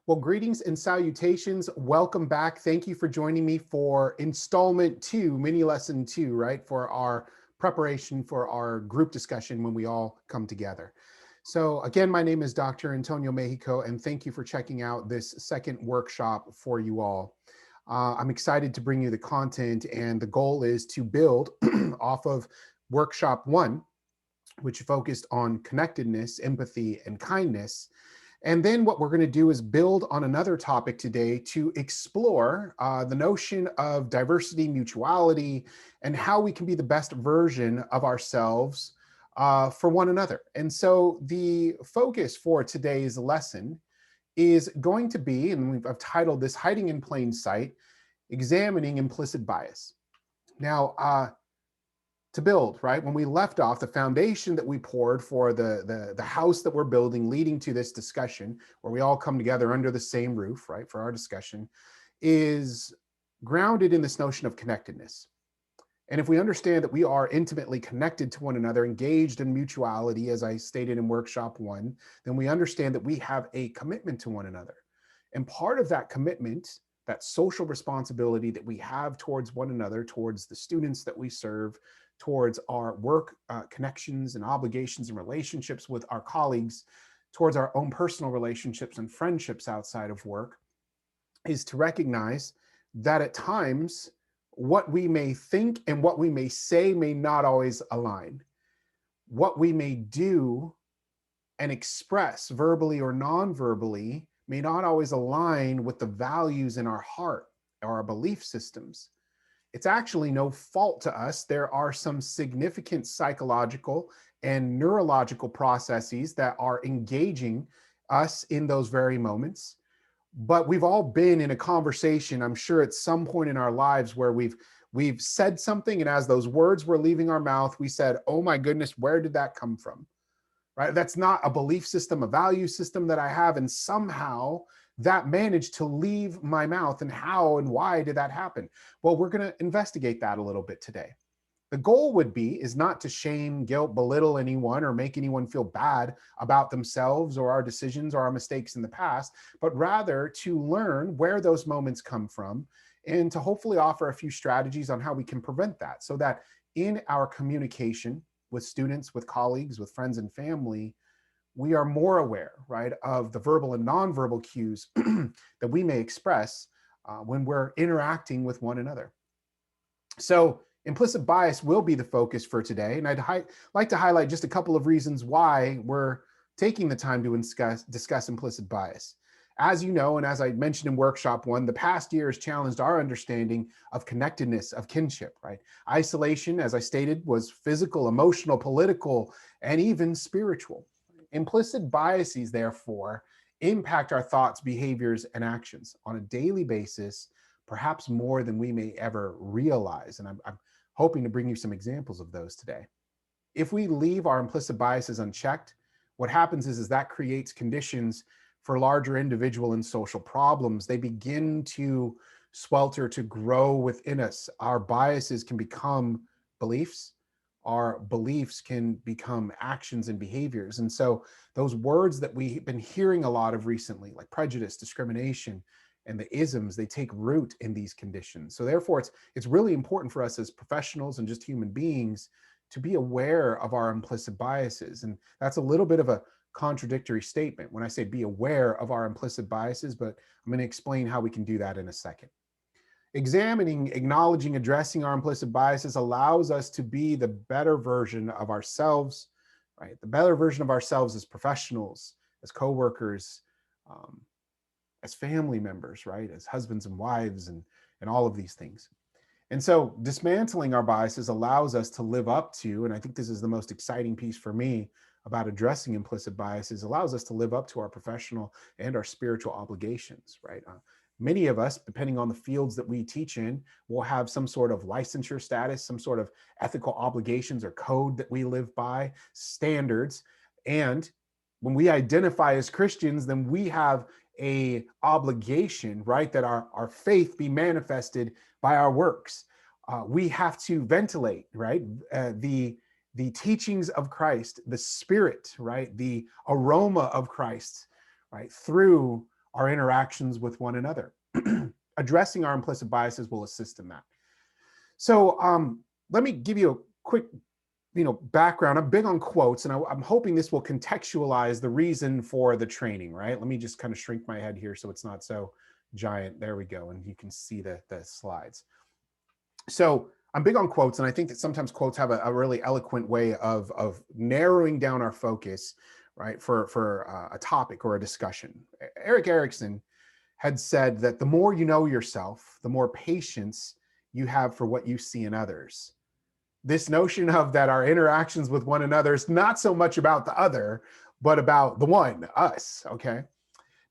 Well, greetings and salutations. Welcome back. Thank you for joining me for installment 2, mini lesson 2, right? For our preparation for our group discussion when we all come together. So again, my name is Dr. Antonio Mexico, and thank you for checking out this second workshop for you all. I'm excited to bring you the content, and the goal is to build off of workshop 1, which focused on connectedness, empathy, and kindness. And then what we're going to do is build on another topic today to explore the notion of diversity, mutuality, and how we can be the best version of ourselves for one another. And so the focus for today's lesson is going to be, and I've titled this Hiding in Plain Sight, Examining Implicit Bias. Now, to build, right? When we left off, the foundation that we poured for the house that we're building leading to this discussion, where we all come together under the same roof, right, for our discussion, is grounded in this notion of connectedness. And if we understand that we are intimately connected to one another, engaged in mutuality, as I stated in workshop 1, then we understand that we have a commitment to one another. And part of that commitment, that social responsibility that we have towards one another, towards the students that we serve, towards our work connections and obligations and relationships with our colleagues, towards our own personal relationships and friendships outside of work, is to recognize that at times what we may think and what we may say may not always align. What we may do and express verbally or non-verbally may not always align with the values in our heart or our belief systems. It's actually no fault to us. There are some significant psychological and neurological processes that are engaging us in those very moments. But we've all been in a conversation, I'm sure at some point in our lives, where we've said something, and as those words were leaving our mouth, we said, oh my goodness, where did that come from? Right? That's not a belief system, a value system that I have, and somehow that managed to leave my mouth. And how and why did that happen? Well, we're going to investigate that a little bit today. The goal is not to shame, guilt, belittle anyone or make anyone feel bad about themselves or our decisions or our mistakes in the past, but rather to learn where those moments come from and to hopefully offer a few strategies on how we can prevent that, so that in our communication with students, with colleagues, with friends and family, we are more aware, right, of the verbal and nonverbal cues that we may express when we're interacting with one another. So implicit bias will be the focus for today. And I'd like to highlight just a couple of reasons why we're taking the time to discuss implicit bias. As you know, and as I mentioned in workshop 1, the past year has challenged our understanding of connectedness, of kinship, right? Isolation, as I stated, was physical, emotional, political, and even spiritual. Implicit biases, therefore, impact our thoughts, behaviors, and actions on a daily basis, perhaps more than we may ever realize. And I'm hoping to bring you some examples of those today. If we leave our implicit biases unchecked, what happens is that creates conditions for larger individual and social problems. They begin to swelter, to grow within us. Our biases can become beliefs. Our beliefs can become actions and behaviors. And so those words that we've been hearing a lot of recently, like prejudice, discrimination, and the isms, they take root in these conditions. So therefore, it's really important for us as professionals and just human beings to be aware of our implicit biases. And that's a little bit of a contradictory statement when I say be aware of our implicit biases, but I'm going to explain how we can do that in a second. Examining, acknowledging, addressing our implicit biases allows us to be the better version of ourselves, right? The better version of ourselves as professionals, as coworkers, as family members, right? As husbands and wives and all of these things. And so dismantling our biases allows us to live up to, and I think this is the most exciting piece for me about addressing implicit biases, allows us to live up to our professional and our spiritual obligations, right? Many of us, depending on the fields that we teach in, will have some sort of licensure status, some sort of ethical obligations or code that we live by, standards. And when we identify as Christians, then we have a obligation, right, that our faith be manifested by our works. We have to ventilate, right, the teachings of Christ, the spirit, right, the aroma of Christ, right, through our interactions with one another. Addressing our implicit biases will assist in that. So let me give you a quick background. I'm big on quotes, and I'm hoping this will contextualize the reason for the training, right? Let me just kind of shrink my head here so it's not so giant. There we go. And you can see the slides. So I'm big on quotes, and I think that sometimes quotes have a really eloquent way of narrowing down our focus, right, for a topic or a discussion. Erik Erikson had said that the more you know yourself, the more patience you have for what you see in others. This notion of that our interactions with one another is not so much about the other, but about the one, us, okay?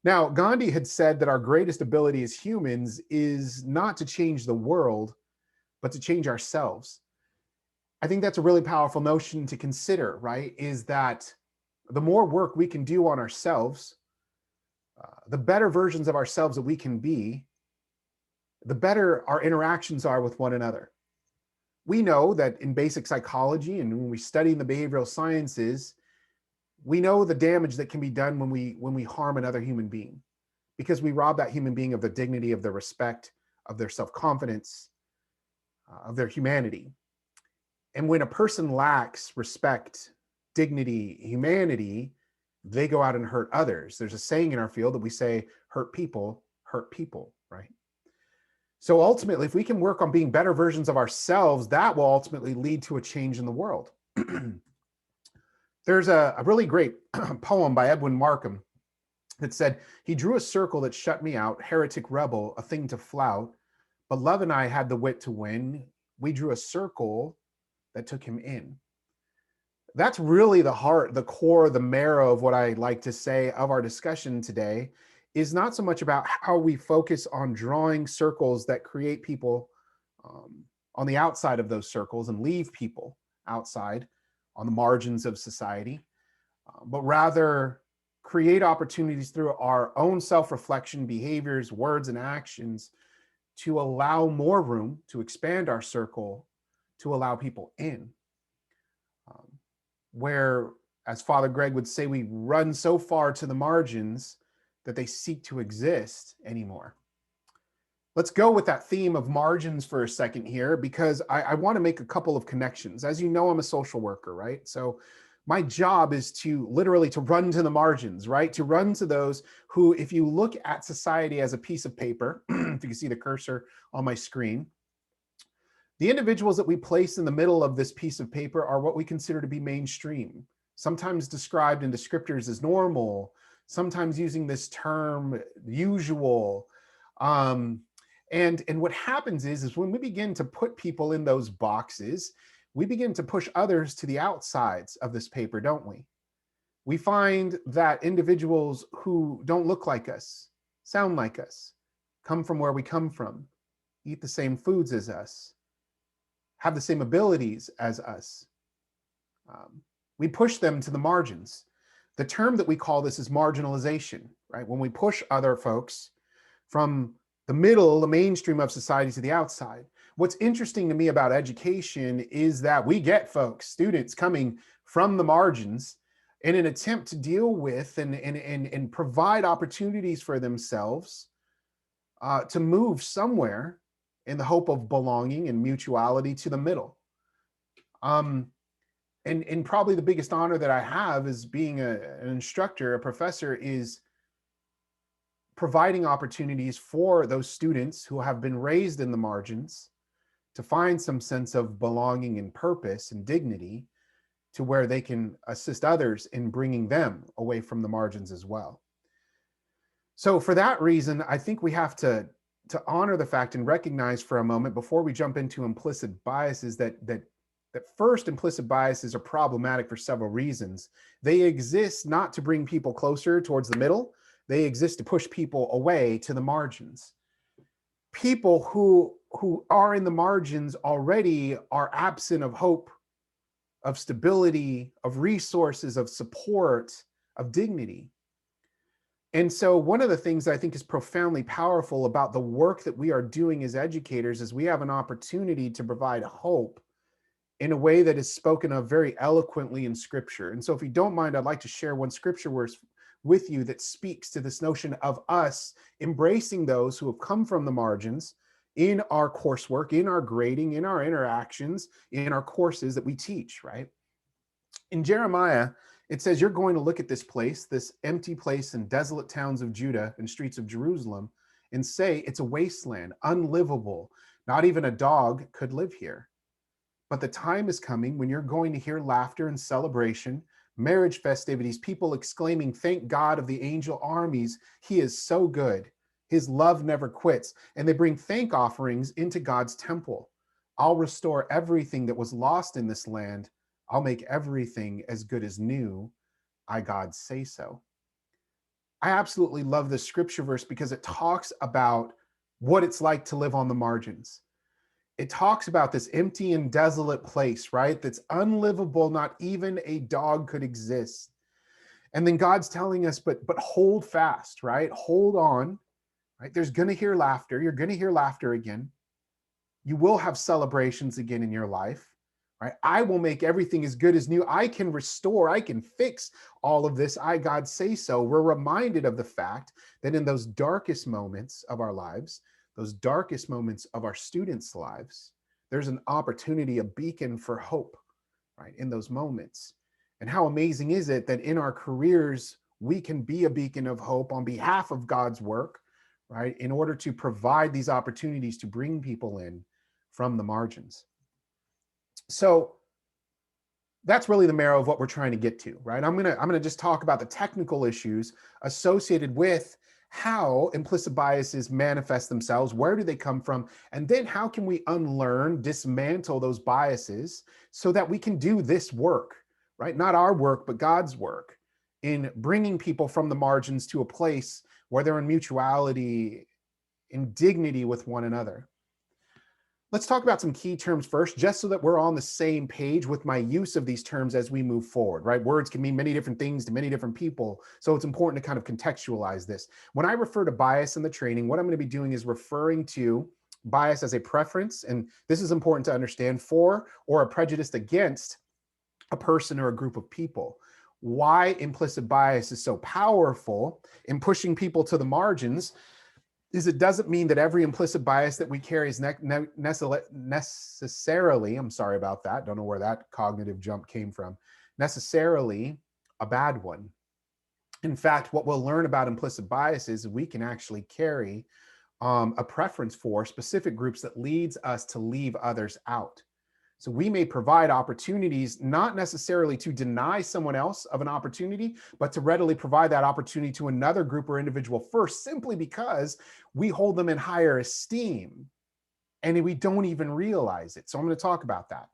Now, Gandhi had said that our greatest ability as humans is not to change the world, but to change ourselves. I think that's a really powerful notion to consider, right? Is that the more work we can do on ourselves, the better versions of ourselves that we can be, the better our interactions are with one another. We know that in basic psychology and when we study in the behavioral sciences, we know the damage that can be done when we harm another human being, because we rob that human being of the dignity, of their respect, of their self-confidence, of their humanity. And when a person lacks respect, dignity, humanity, they go out and hurt others. There's a saying in our field that we say, hurt people, right? So ultimately, if we can work on being better versions of ourselves, that will ultimately lead to a change in the world. There's a really great poem by Edwin Markham that said, he drew a circle that shut me out, heretic rebel, a thing to flout, but love and I had the wit to win. We drew a circle that took him in. That's really the heart, the core, the marrow of what I like to say of our discussion today, is not so much about how we focus on drawing circles that create people on the outside of those circles and leave people outside on the margins of society, but rather create opportunities through our own self-reflection, behaviors, words, and actions to allow more room to expand our circle, to allow people in. Where, as Father Greg would say, we run so far to the margins that they seek to exist anymore. Let's go with that theme of margins for a second here, because I want to make a couple of connections. As you know, I'm a social worker, right? So my job is to literally to run to the margins, right? To run to those who, if you look at society as a piece of paper, if you can see the cursor on my screen, the individuals that we place in the middle of this piece of paper are what we consider to be mainstream, sometimes described in descriptors as normal, sometimes using this term usual. And what happens is when we begin to put people in those boxes, we begin to push others to the outsides of this paper, don't we? We find that individuals who don't look like us, sound like us, come from where we come from, eat the same foods as us, have the same abilities as us, we push them to the margins. The term that we call this is marginalization, right? When we push other folks from the middle, the mainstream of society to the outside. What's interesting to me about education is that we get folks, students coming from the margins in an attempt to deal with and provide opportunities for themselves to move somewhere in the hope of belonging and mutuality to the middle. And probably the biggest honor that I have as being an instructor, a professor, is providing opportunities for those students who have been raised in the margins to find some sense of belonging and purpose and dignity to where they can assist others in bringing them away from the margins as well. So for that reason, I think we have to honor the fact and recognize for a moment before we jump into implicit biases that first, implicit biases are problematic for several reasons. They exist not to bring people closer towards the middle. They exist to push people away to the margins. People who are in the margins already are absent of hope, of stability, of resources, of support, of dignity. And so one of the things I think is profoundly powerful about the work that we are doing as educators is we have an opportunity to provide hope in a way that is spoken of very eloquently in Scripture. And so if you don't mind, I'd like to share one Scripture verse with you that speaks to this notion of us embracing those who have come from the margins in our coursework, in our grading, in our interactions, in our courses that we teach, right? In Jeremiah, it says, you're going to look at this place, this empty place and desolate towns of Judah and streets of Jerusalem, and say it's a wasteland, unlivable. Not even a dog could live here. But the time is coming when you're going to hear laughter and celebration, marriage festivities, people exclaiming, thank God of the angel armies. He is so good. His love never quits. And they bring thank offerings into God's temple. I'll restore everything that was lost in this land. I'll make everything as good as new. I, God, say so. I absolutely love this scripture verse because it talks about what it's like to live on the margins. It talks about this empty and desolate place, right? That's unlivable. Not even a dog could exist. And then God's telling us, but hold fast, right? Hold on, right? There's going to hear laughter. You're going to hear laughter again. You will have celebrations again in your life, right? I will make everything as good as new. I can restore, I can fix all of this. I, God, say so. We're reminded of the fact that in those darkest moments of our lives, those darkest moments of our students' lives, there's an opportunity, a beacon for hope, right? In those moments. And how amazing is it that in our careers, we can be a beacon of hope on behalf of God's work, right? In order to provide these opportunities to bring people in from the margins. So that's really the marrow of what we're trying to get to, right? I'm gonna just talk about the technical issues associated with how implicit biases manifest themselves, where do they come from, and then how can we unlearn, dismantle those biases so that we can do this work, right? Not our work, but God's work in bringing people from the margins to a place where they're in mutuality, in dignity with one another. Let's talk about some key terms first, just so that we're on the same page with my use of these terms as we move forward, right? Words can mean many different things to many different people, so it's important to kind of contextualize this. When I refer to bias in the training, what I'm going to be doing is referring to bias as a preference, and this is important to understand, for or a prejudice against a person or a group of people. Why implicit bias is so powerful in pushing people to the margins is it doesn't mean that every implicit bias that we carry is necessarily, I'm sorry about that, don't know where that cognitive jump came from, necessarily a bad one. In fact, what we'll learn about implicit bias is we can actually carry a preference for specific groups that leads us to leave others out. So we may provide opportunities, not necessarily to deny someone else of an opportunity, but to readily provide that opportunity to another group or individual first, simply because we hold them in higher esteem and we don't even realize it. So I'm going to talk about that.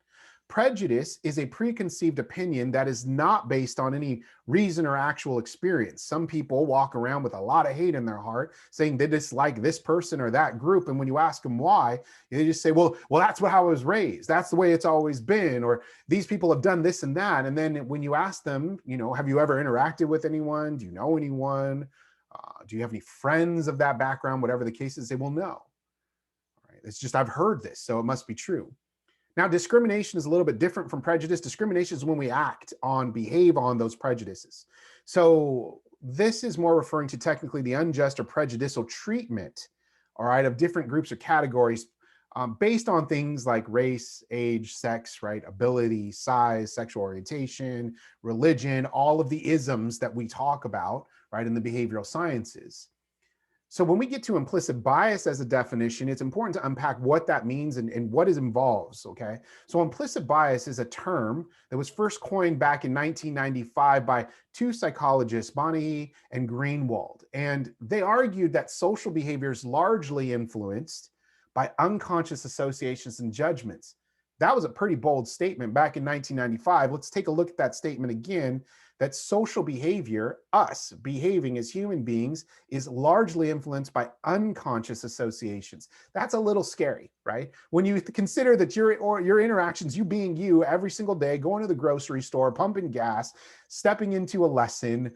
Prejudice is a preconceived opinion that is not based on any reason or actual experience. Some people walk around with a lot of hate in their heart, saying they dislike this person or that group. And when you ask them why, they just say, well, that's how I was raised. That's the way it's always been. Or these people have done this and that. And then when you ask them, have you ever interacted with anyone? Do you know anyone? Do you have any friends of that background? Whatever the case is, they will know. All right. It's just, I've heard this, so it must be true. Now, discrimination is a little bit different from prejudice. Discrimination is when we behave on those prejudices. So this is more referring to technically the unjust or prejudicial treatment, all right, of different groups or categories based on things like race, age, sex, right, ability, size, sexual orientation, religion, all of the isms that we talk about, right, in the behavioral sciences. So when we get to implicit bias as a definition, it's important to unpack what that means and what it involves, okay? So implicit bias is a term that was first coined back in 1995 by two psychologists, Bonnie and Greenwald. And they argued that social behavior is largely influenced by unconscious associations and judgments. That was a pretty bold statement back in 1995. Let's take a look at that statement again, that social behavior, us behaving as human beings, is largely influenced by unconscious associations. That's a little scary, right? When you consider that your interactions, you being you every single day, going to the grocery store, pumping gas, stepping into a lesson,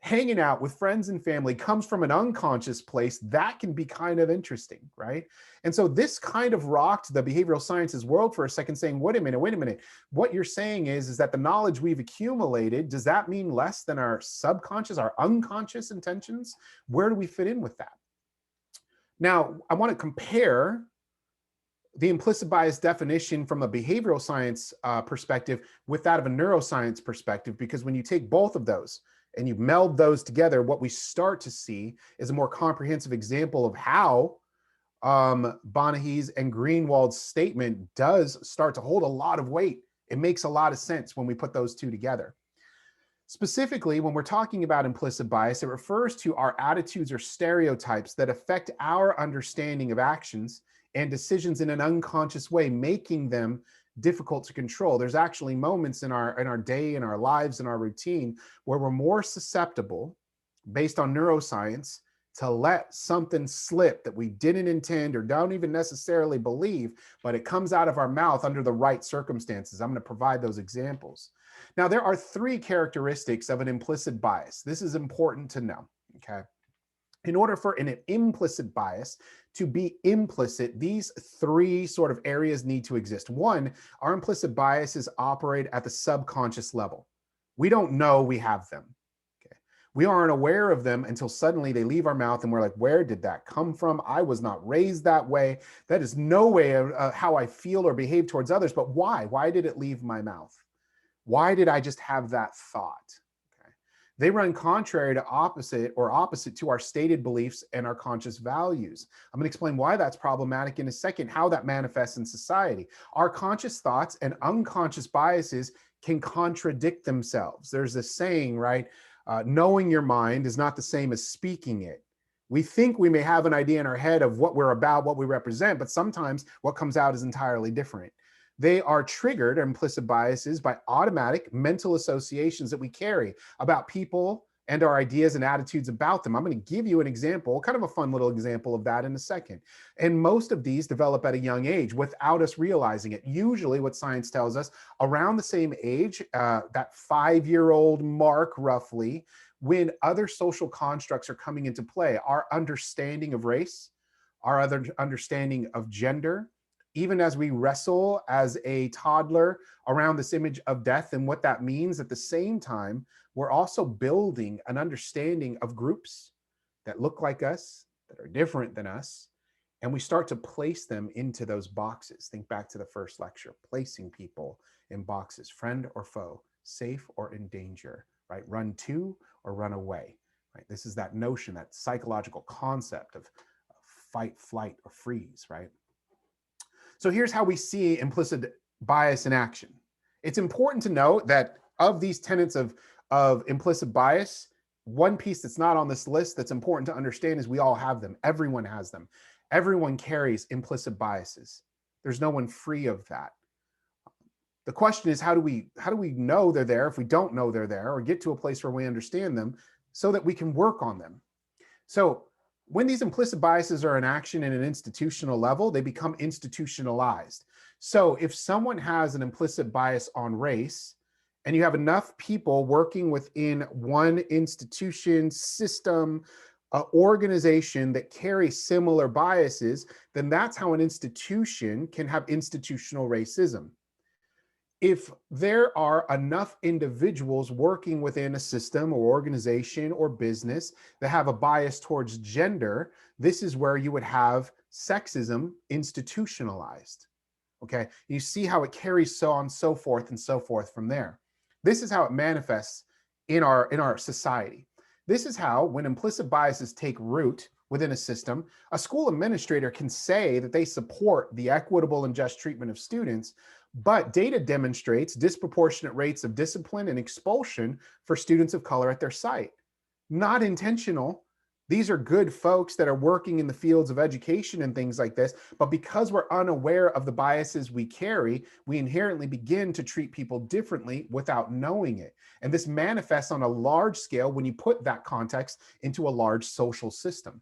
hanging out with friends and family comes from an unconscious place, that can be kind of interesting, right? And so this kind of rocked the behavioral sciences world for a second, saying, wait a minute. What you're saying is that the knowledge we've accumulated, does that mean less than our subconscious, our unconscious intentions? Where do we fit in with that? Now, I want to compare the implicit bias definition from a behavioral science perspective with that of a neuroscience perspective, because when you take both of those and you meld those together, what we start to see is a more comprehensive example of how Bonahij's and Greenwald's statement does start to hold a lot of weight. It makes a lot of sense when we put those two together. Specifically, when we're talking about implicit bias, it refers to our attitudes or stereotypes that affect our understanding of actions and decisions in an unconscious way, making them difficult to control. There's actually moments in our day, in our lives, in our routine, where we're more susceptible, based on neuroscience, to let something slip that we didn't intend or don't even necessarily believe, but it comes out of our mouth under the right circumstances. I'm going to provide those examples. Now, there are three characteristics of an implicit bias. This is important to know, okay? In order for an implicit bias to be implicit, these three sort of areas need to exist. One, our implicit biases operate at the subconscious level. We don't know we have them. Okay? We aren't aware of them until suddenly they leave our mouth and we're like, where did that come from? I was not raised that way. That is no way how I feel or behave towards others, but why? Why did it leave my mouth? Why did I just have that thought? They run contrary to opposite to our stated beliefs and our conscious values. I'm going to explain why that's problematic in a second, how that manifests in society. Our conscious thoughts and unconscious biases can contradict themselves. There's this saying, right? Knowing your mind is not the same as speaking it. We think we may have an idea in our head of what we're about, what we represent, but sometimes what comes out is entirely different. They are triggered, implicit biases, by automatic mental associations that we carry about people and our ideas and attitudes about them. I'm going to give you an example, kind of a fun little example of that in a second. And most of these develop at a young age without us realizing it. Usually what science tells us, around the same age, that 5-year-old mark roughly, when other social constructs are coming into play, our understanding of race, our other understanding of gender, even as we wrestle as a toddler around this image of death and what that means, at the same time, we're also building an understanding of groups that look like us, that are different than us, and we start to place them into those boxes. Think back to the first lecture, placing people in boxes, friend or foe, safe or in danger, right? Run to or run away, right? This is that notion, that psychological concept of fight, flight, or freeze, right? So here's how we see implicit bias in action. It's important to note that of these tenets of implicit bias, one piece that's not on this list that's important to understand is we all have them. Everyone has them. Everyone carries implicit biases. There's no one free of that. The question is, how do we know they're there if we don't know they're there, or get to a place where we understand them so that we can work on them? So when these implicit biases are in action at an institutional level, they become institutionalized. So if someone has an implicit bias on race, and you have enough people working within one institution, system, organization that carry similar biases, then that's how an institution can have institutional racism. If there are enough individuals working within a system or organization or business that have a bias towards gender, this is where you would have sexism institutionalized. Okay, you see how it carries so on, so forth and so forth from there. This is how it manifests in our society. This is how, when implicit biases take root within a system, a school administrator can say that they support the equitable and just treatment of students, but data demonstrates disproportionate rates of discipline and expulsion for students of color at their site. Not intentional. These are good folks that are working in the fields of education and things like this, but because we're unaware of the biases we carry, we inherently begin to treat people differently without knowing it. And this manifests on a large scale when you put that context into a large social system.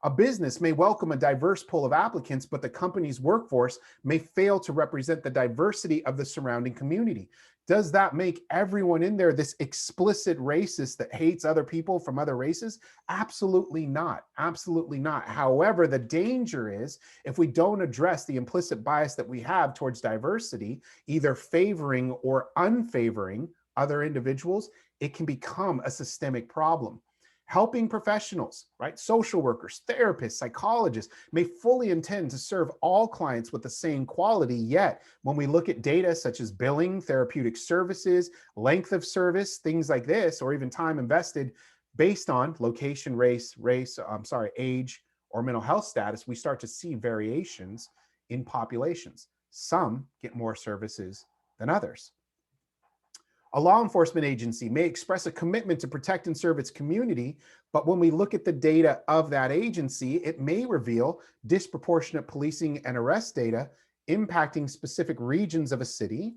A business may welcome a diverse pool of applicants, but the company's workforce may fail to represent the diversity of the surrounding community. Does that make everyone in there this explicit racist that hates other people from other races? Absolutely not. Absolutely not. However, the danger is if we don't address the implicit bias that we have towards diversity, either favoring or unfavoring other individuals, it can become a systemic problem. Helping professionals, right? Social workers, therapists, psychologists may fully intend to serve all clients with the same quality, yet when we look at data such as billing, therapeutic services, length of service, things like this, or even time invested based on location, age, or mental health status, we start to see variations in populations. Some get more services than others. A law enforcement agency may express a commitment to protect and serve its community, but when we look at the data of that agency, it may reveal disproportionate policing and arrest data impacting specific regions of a city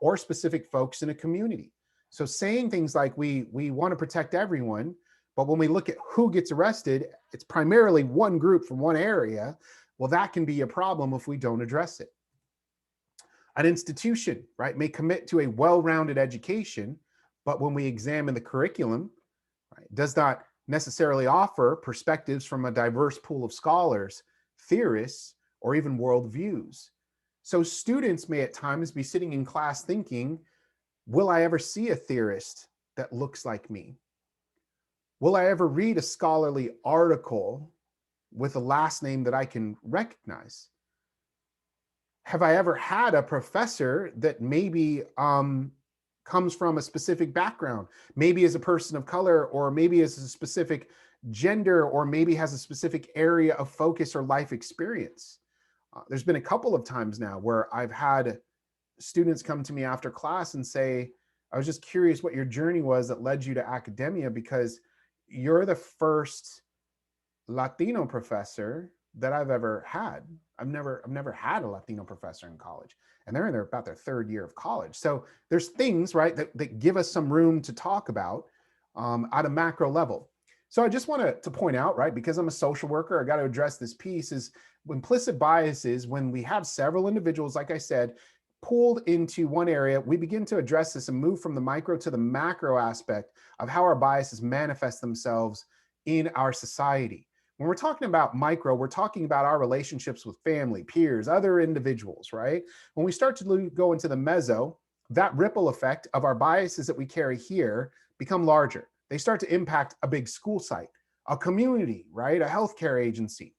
or specific folks in a community. So saying things like we want to protect everyone, but when we look at who gets arrested, it's primarily one group from one area. Well, that can be a problem if we don't address it. An institution, right, may commit to a well-rounded education, but when we examine the curriculum, right, does not necessarily offer perspectives from a diverse pool of scholars, theorists, or even worldviews. So students may at times be sitting in class thinking, will I ever see a theorist that looks like me? Will I ever read a scholarly article with a last name that I can recognize? Have I ever had a professor that maybe comes from a specific background, maybe as a person of color, or maybe as a specific gender, or maybe has a specific area of focus or life experience? There's been a couple of times now where I've had students come to me after class and say, I was just curious what your journey was that led you to academia, because you're the first Latino professor that I've ever had. I've never had a Latino professor in college, and they're in about their third year of college. So there's things, right, that give us some room to talk about at a macro level. So I just want to point out, right, because I'm a social worker, I got to address this piece, is implicit biases. When we have several individuals, like I said, pulled into one area, we begin to address this and move from the micro to the macro aspect of how our biases manifest themselves in our society. When we're talking about micro, we're talking about our relationships with family, peers, other individuals, right? When we start to go into the meso, that ripple effect of our biases that we carry here become larger. They start to impact a big school site, a community, right? A healthcare agency.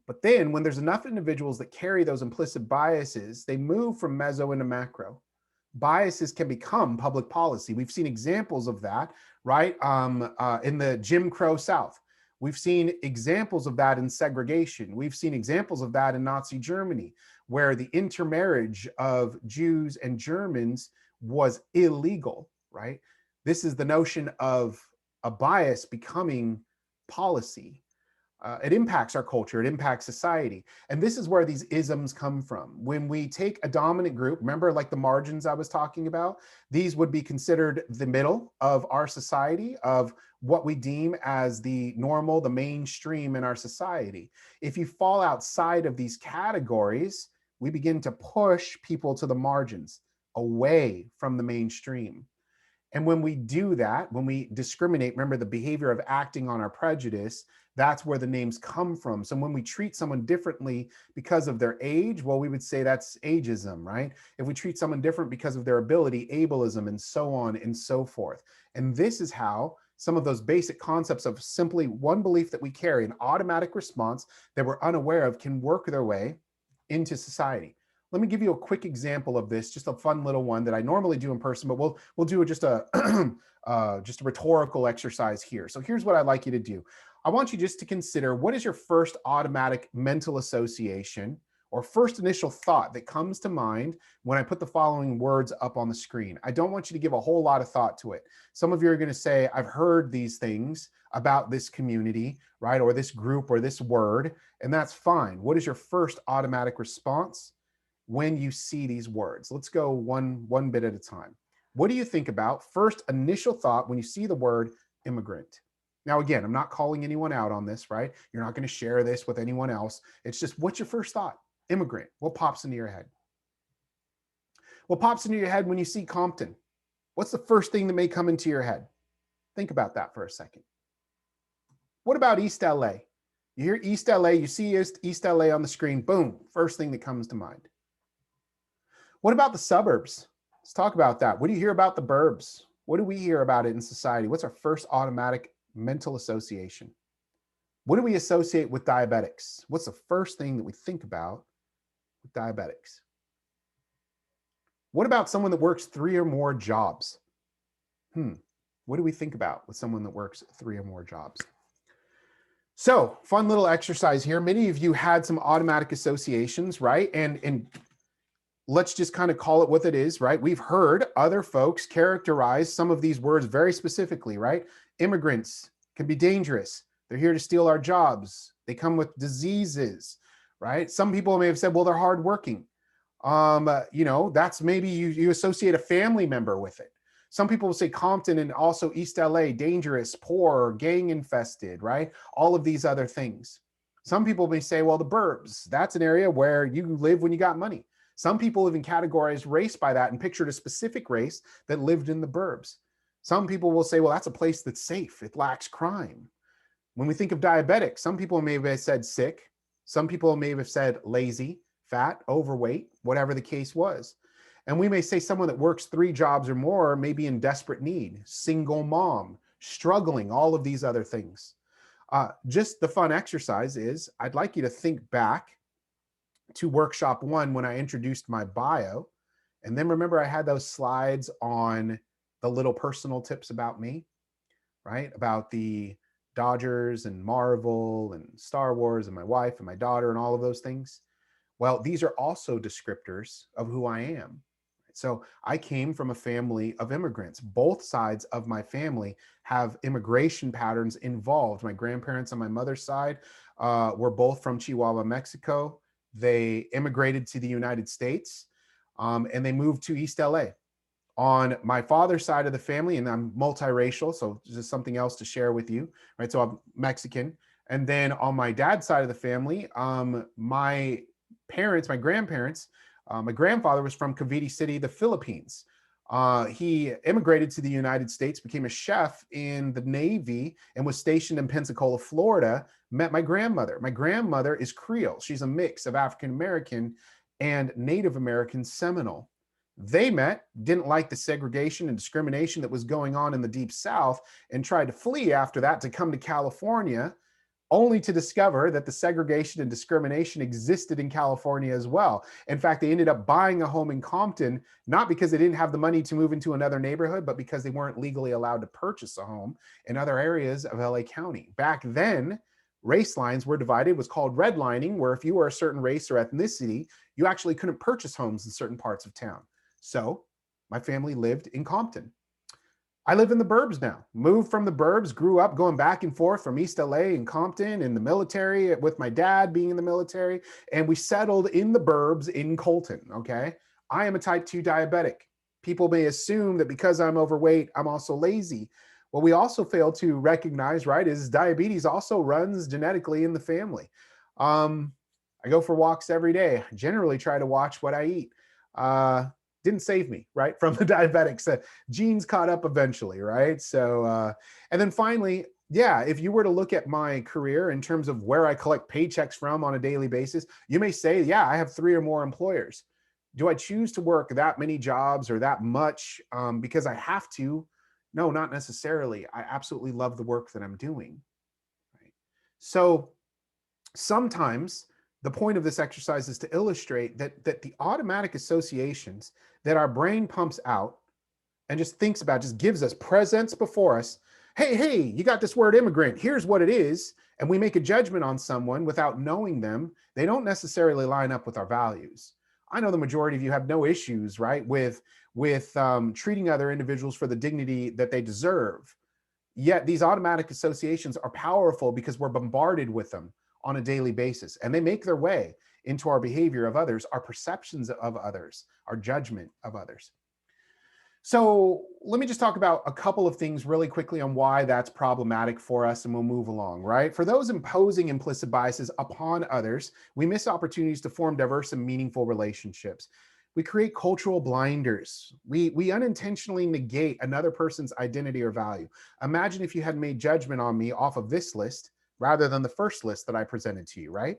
But then when there's enough individuals that carry those implicit biases, they move from meso into macro. Biases can become public policy. We've seen examples of that, right? In the Jim Crow South. We've seen examples of that in segregation. We've seen examples of that in Nazi Germany, where the intermarriage of Jews and Germans was illegal, right? This is the notion of a bias becoming policy. It impacts our culture, it impacts society. And this is where these isms come from. When we take a dominant group, remember like the margins I was talking about, these would be considered the middle of our society, of what we deem as the normal, the mainstream in our society. If you fall outside of these categories, we begin to push people to the margins, away from the mainstream. And when we do that, when we discriminate, remember the behavior of acting on our prejudice, that's where the names come from. So when we treat someone differently because of their age, well, we would say that's ageism, right? If we treat someone different because of their ability, ableism, and so on and so forth. And this is how some of those basic concepts of simply one belief that we carry, an automatic response that we're unaware of, can work their way into society. Let me give you a quick example of this, just a fun little one that I normally do in person, but we'll do just a rhetorical exercise here. So here's what I'd like you to do. I want you just to consider, what is your first automatic mental association or first initial thought that comes to mind when I put the following words up on the screen? I don't want you to give a whole lot of thought to it. Some of you are going to say, I've heard these things about this community, right? Or this group or this word, and that's fine. What is your first automatic response when you see these words? Let's go one bit at a time. What do you think about first initial thought when you see the word immigrant? Now, again, I'm not calling anyone out on this, right? You're not going to share this with anyone else. It's just, what's your first thought? Immigrant. What pops into your head? What pops into your head when you see Compton? What's the first thing that may come into your head? Think about that for a second. What about East LA? You hear East LA, you see East LA on the screen, boom, first thing that comes to mind. What about the suburbs? Let's talk about that. What do you hear about the burbs? What do we hear about it in society? What's our first automatic mental association? What do we associate with diabetics? What's the first thing that we think about with diabetics? What about someone that works 3 or more jobs? What do we think about with someone that works 3 or more jobs? So, fun little exercise here. Many of you had some automatic associations, right? And let's just kind of call it what it is, right? We've heard other folks characterize some of these words very specifically, right? Immigrants can be dangerous. They're here to steal our jobs. They come with diseases, right? Some people may have said, well, they're hardworking. You know, that's maybe you associate a family member with it. Some people will say Compton and also East LA, dangerous, poor, gang infested, right? All of these other things. Some people may say, well, the burbs, that's an area where you live when you got money. Some people even categorized race by that and pictured a specific race that lived in the burbs. Some people will say, well, that's a place that's safe. It lacks crime. When we think of diabetics, some people may have said sick. Some people may have said lazy, fat, overweight, whatever the case was. And we may say someone that works 3 jobs or more may be in desperate need, single mom, struggling, all of these other things. Just the fun exercise is I'd like you to think back to workshop 1 when I introduced my bio. And then remember I had those slides on the little personal tips about me, right? About the Dodgers and Marvel and Star Wars and my wife and my daughter and all of those things. Well, these are also descriptors of who I am. So I came from a family of immigrants. Both sides of my family have immigration patterns involved. My grandparents on my mother's side were both from Chihuahua, Mexico. They immigrated to the United States and they moved to East LA. On my father's side of the family, and I'm multiracial, so just something else to share with you, right? So I'm Mexican. And then on my dad's side of the family, my grandparents, my grandfather was from Cavite City, the Philippines. He immigrated to the United States, became a chef in the Navy, and was stationed in Pensacola, Florida, met my grandmother. My grandmother is Creole. She's a mix of African-American and Native American Seminole. They met, didn't like the segregation and discrimination that was going on in the Deep South, and tried to flee after that to come to California, only to discover that the segregation and discrimination existed in California as well. In fact, they ended up buying a home in Compton, not because they didn't have the money to move into another neighborhood, but because they weren't legally allowed to purchase a home in other areas of LA County. Back then, race lines were divided. It was called redlining, where if you were a certain race or ethnicity, you actually couldn't purchase homes in certain parts of town. So my family lived in Compton. I live in the burbs now, moved from the burbs, grew up going back and forth from East LA and Compton in the military with my dad being in the military. And we settled in the burbs in Colton, okay? I am a type 2 diabetic. People may assume that because I'm overweight, I'm also lazy. What we also fail to recognize, right, is diabetes also runs genetically in the family. I go for walks every day. I generally try to watch what I eat. Didn't save me, right, from the diabetics. Genes caught up eventually, right? So, and then finally, yeah, if you were to look at my career in terms of where I collect paychecks from on a daily basis, you may say, yeah, I have 3 or more employers. Do I choose to work that many jobs or that much because I have to? No, not necessarily. I absolutely love the work that I'm doing, right? So sometimes the point of this exercise is to illustrate that the automatic associations that our brain pumps out and just thinks about, just gives us, presents before us, hey, you got this word immigrant, here's what it is, and we make a judgment on someone without knowing them, they don't necessarily line up with our values. I know the majority of you have no issues, right, with treating other individuals for the dignity that they deserve. Yet these automatic associations are powerful because we're bombarded with them on a daily basis, and they make their way into our behavior of others, our perceptions of others, our judgment of others. So let me just talk about a couple of things really quickly on why that's problematic for us, and we'll move along, right? For those imposing implicit biases upon others, we miss opportunities to form diverse and meaningful relationships. We create cultural blinders. We unintentionally negate another person's identity or value. Imagine if you had made judgment on me off of this list rather than the first list that I presented to you, right?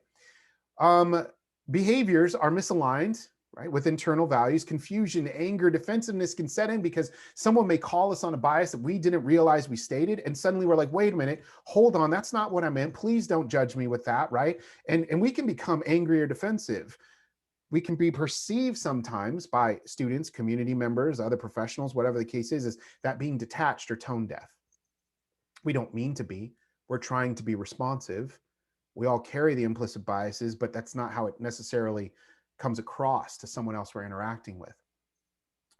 Um, Behaviors are misaligned, right, with internal values. Confusion, anger, defensiveness can set in because someone may call us on a bias that we didn't realize we stated, and suddenly we're like, wait a minute, hold on, that's not what I meant. Please don't judge me with that, right? And we can become angry or defensive. We can be perceived sometimes by students, community members, other professionals, whatever the case is that being detached or tone deaf. We don't mean to be. We're trying to be responsive. We all carry the implicit biases, but that's not how it necessarily comes across to someone else we're interacting with.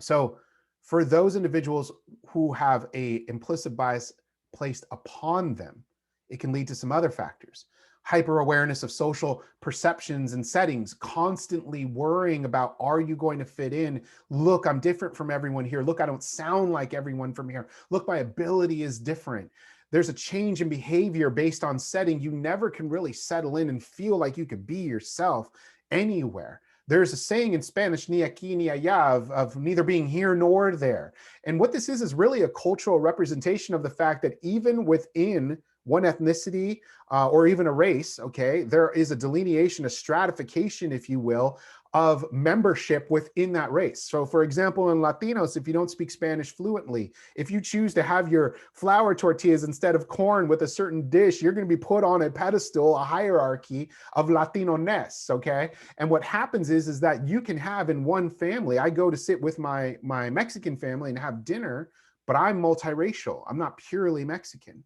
So for those individuals who have a implicit bias placed upon them, it can lead to some other factors. Hyper awareness of social perceptions and settings, constantly worrying about, are you going to fit in? Look, I'm different from everyone here. Look, I don't sound like everyone from here. Look, my ability is different. There's a change in behavior based on setting. You never can really settle in and feel like you could be yourself anywhere. There's a saying in Spanish, ni aquí ni allá, of neither being here nor there. And what this is really a cultural representation of the fact that even within one ethnicity or even a race, okay, there is a delineation, a stratification, if you will, of membership within that race. So for example, in Latinos, if you don't speak Spanish fluently, if you choose to have your flour tortillas instead of corn with a certain dish, you're going to be put on a pedestal, a hierarchy of Latino-ness, okay? And what happens is that you can have in one family, I go to sit with my Mexican family and have dinner, but I'm multiracial. I'm not purely Mexican.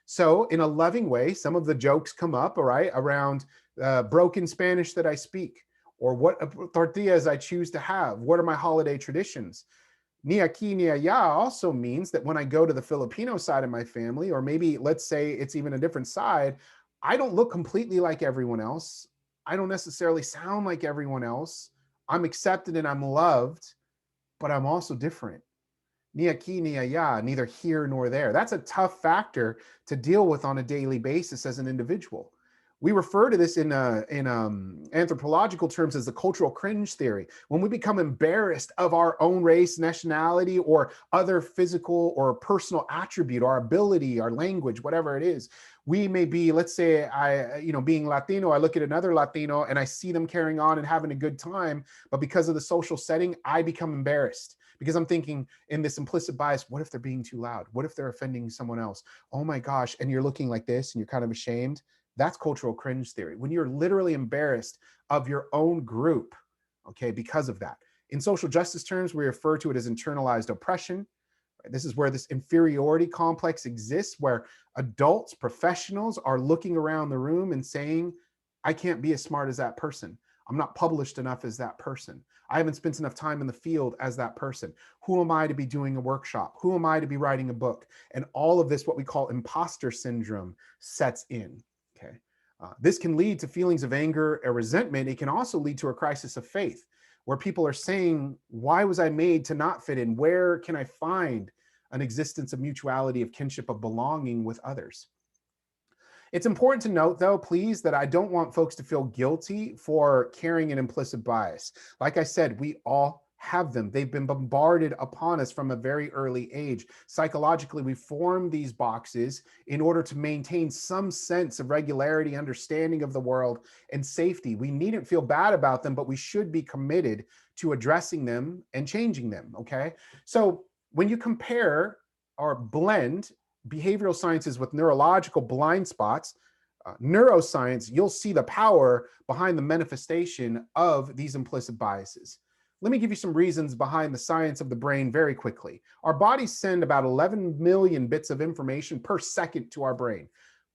So in a loving way, some of the jokes come up, all right, around broken Spanish that I speak, or what tortillas I choose to have. What are my holiday traditions? Ni aquí ni allá also means that when I go to the Filipino side of my family, or maybe let's say it's even a different side, I don't look completely like everyone else. I don't necessarily sound like everyone else. I'm accepted and I'm loved, but I'm also different. Ni aquí ni allá, neither here nor there. That's a tough factor to deal with on a daily basis as an individual. We refer to this in anthropological terms as the cultural cringe theory. When we become embarrassed of our own race, nationality, or other physical or personal attribute, our ability, our language, whatever it is, we may be, let's say being Latino, I look at another Latino and I see them carrying on and having a good time, but because of the social setting, I become embarrassed. Because I'm thinking in this implicit bias, what if they're being too loud? What if they're offending someone else? Oh my gosh, and you're looking like this and you're kind of ashamed. That's cultural cringe theory. When you're literally embarrassed of your own group, okay, because of that. In social justice terms, we refer to it as internalized oppression. This is where this inferiority complex exists, where adults, professionals are looking around the room and saying, I can't be as smart as that person. I'm not published enough as that person. I haven't spent enough time in the field as that person. Who am I to be doing a workshop? Who am I to be writing a book? And all of this, what we call imposter syndrome, sets in. Okay. This can lead to feelings of anger or resentment. It can also lead to a crisis of faith, where people are saying, why was I made to not fit in? Where can I find an existence of mutuality, of kinship, of belonging with others? It's important to note, though, please, that I don't want folks to feel guilty for carrying an implicit bias. Like I said, we all have them. They've been bombarded upon us from a very early age. Psychologically, we form these boxes in order to maintain some sense of regularity, understanding of the world, and safety. We needn't feel bad about them, but we should be committed to addressing them and changing them, okay? So when you compare or blend behavioral sciences with neurological blind spots, neuroscience, you'll see the power behind the manifestation of these implicit biases. Let me give you some reasons behind the science of the brain very quickly. Our bodies send about 11 million bits of information per second to our brain,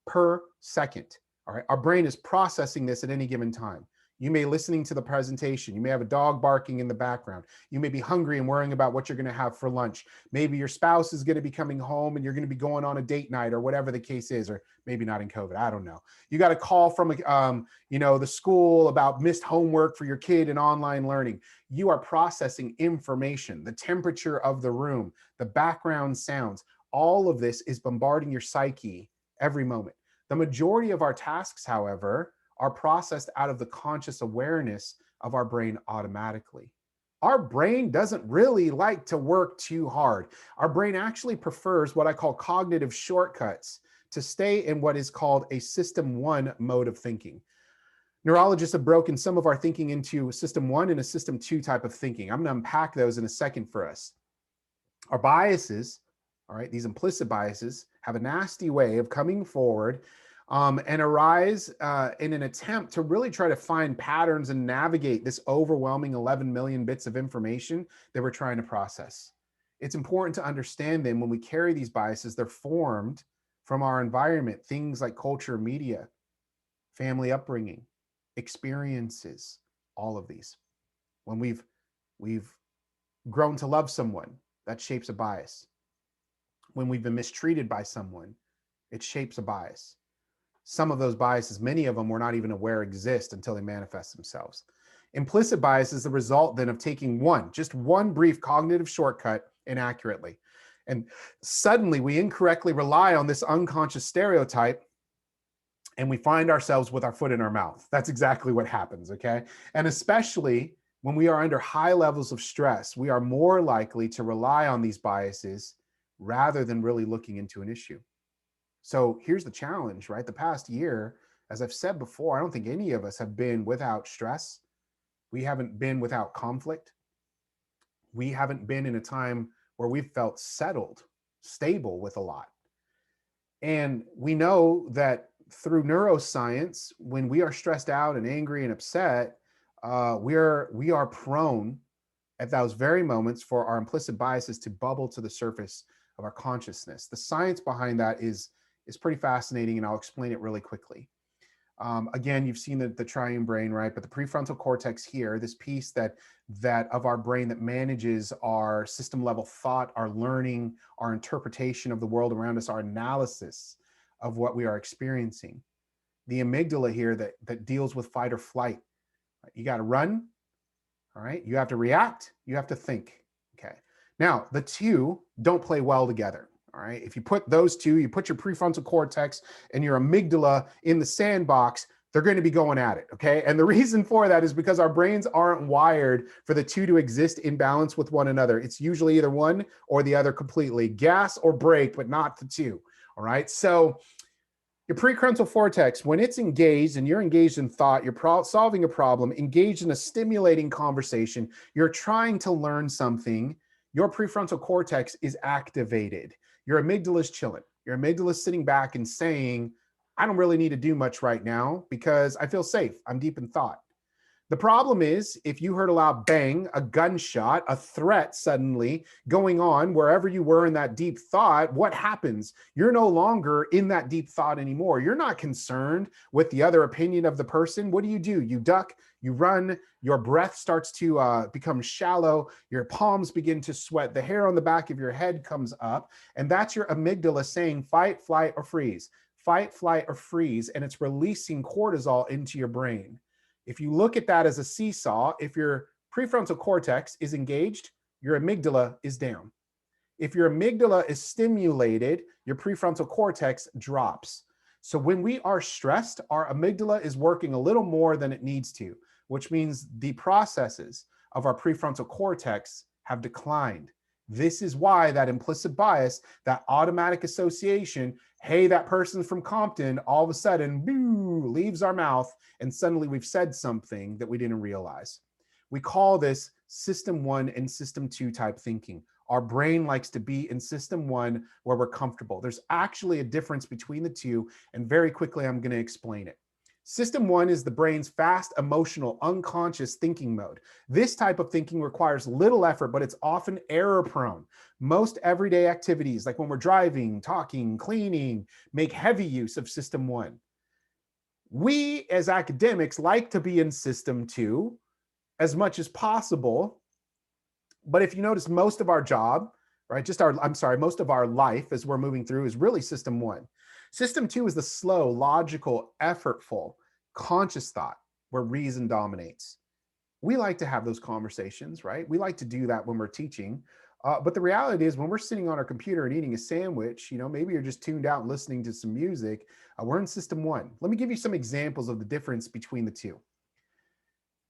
per second. All right, our brain is processing this at any given time. You may be listening to the presentation. You may have a dog barking in the background. You may be hungry and worrying about what you're going to have for lunch. Maybe your spouse is going to be coming home and you're going to be going on a date night or whatever the case is, or maybe not in COVID. I don't know. You got a call from, the school about missed homework for your kid and online learning. You are processing information, the temperature of the room, the background sounds. All of this is bombarding your psyche every moment. The majority of our tasks, however, are processed out of the conscious awareness of our brain automatically. our brain doesn't really like to work too hard. Our brain actually prefers what I call cognitive shortcuts to stay in what is called a system 1 mode of thinking. Neurologists have broken some of our thinking into system 1 and a system 2 type of thinking. I'm going to unpack those in a second for us. Our biases, all right, these implicit biases have a nasty way of coming forward and arise in an attempt to really try to find patterns and navigate this overwhelming 11 million bits of information that we're trying to process. It's important to understand them when we carry these biases. They're formed from our environment, things like culture, media, family upbringing, experiences, all of these. When we've grown to love someone, that shapes a bias. When we've been mistreated by someone, it shapes a bias. Some of those biases, many of them we're not even aware exist until they manifest themselves. Implicit bias is the result then of taking just one brief cognitive shortcut inaccurately. And suddenly we incorrectly rely on this unconscious stereotype and we find ourselves with our foot in our mouth. That's exactly what happens, okay? And especially when we are under high levels of stress, we are more likely to rely on these biases rather than really looking into an issue. So here's the challenge, right? The past year, as I've said before, I don't think any of us have been without stress. We haven't been without conflict. We haven't been in a time where we've felt settled, stable with a lot. And we know that through neuroscience, when we are stressed out and angry and upset, we are prone at those very moments for our implicit biases to bubble to the surface of our consciousness. The science behind that is pretty fascinating, and I'll explain it really quickly. Again, you've seen the triune brain, right? But the prefrontal cortex here, this piece that of our brain that manages our system level thought, our learning, our interpretation of the world around us, our analysis of what we are experiencing. The amygdala here that deals with fight or flight. You got to run, all right? You have to react, you have to think, okay? Now, the two don't play well together. All right. If you put those two, you put your prefrontal cortex and your amygdala in the sandbox, they're going to be going at it. Okay. And the reason for that is because our brains aren't wired for the two to exist in balance with one another. It's usually either one or the other completely, gas or brake, but not the two. All right. So your prefrontal cortex, when it's engaged and you're engaged in thought, you're solving a problem, engaged in a stimulating conversation, you're trying to learn something, your prefrontal cortex is activated. Your amygdala is chilling. Your amygdala is sitting back and saying, I don't really need to do much right now because I feel safe. I'm deep in thought. The problem is if you heard a loud bang, a gunshot, a threat suddenly going on wherever you were in that deep thought, what happens? You're no longer in that deep thought anymore. You're not concerned with the other opinion of the person. What do? You duck, you run, your breath starts to become shallow, your palms begin to sweat, the hair on the back of your head comes up, and that's your amygdala saying fight, flight, or freeze. Fight, flight, or freeze, and it's releasing cortisol into your brain. If you look at that as a seesaw, if your prefrontal cortex is engaged, your amygdala is down. If your amygdala is stimulated, your prefrontal cortex drops. So when we are stressed, our amygdala is working a little more than it needs to, which means the processes of our prefrontal cortex have declined. This is why that implicit bias, that automatic association, hey, that person's from Compton, all of a sudden, boo, leaves our mouth, and suddenly we've said something that we didn't realize. We call this system 1 and system 2 type thinking. Our brain likes to be in system 1 where we're comfortable. There's actually a difference between the two, and very quickly I'm going to explain it. System 1 is the brain's fast, emotional, unconscious thinking mode. This type of thinking requires little effort, but it's often error prone. Most everyday activities, like when we're driving, talking, cleaning, make heavy use of system 1. We as academics like to be in system 2 as much as possible. But if you notice, most of our job, right, most of our life as we're moving through is really system 1. System 2 is the slow, logical, effortful, conscious thought where reason dominates. We like to have those conversations, right? We like to do that when we're teaching. But the reality is when we're sitting on our computer and eating a sandwich, maybe you're just tuned out and listening to some music, we're in system 1. Let me give you some examples of the difference between the two.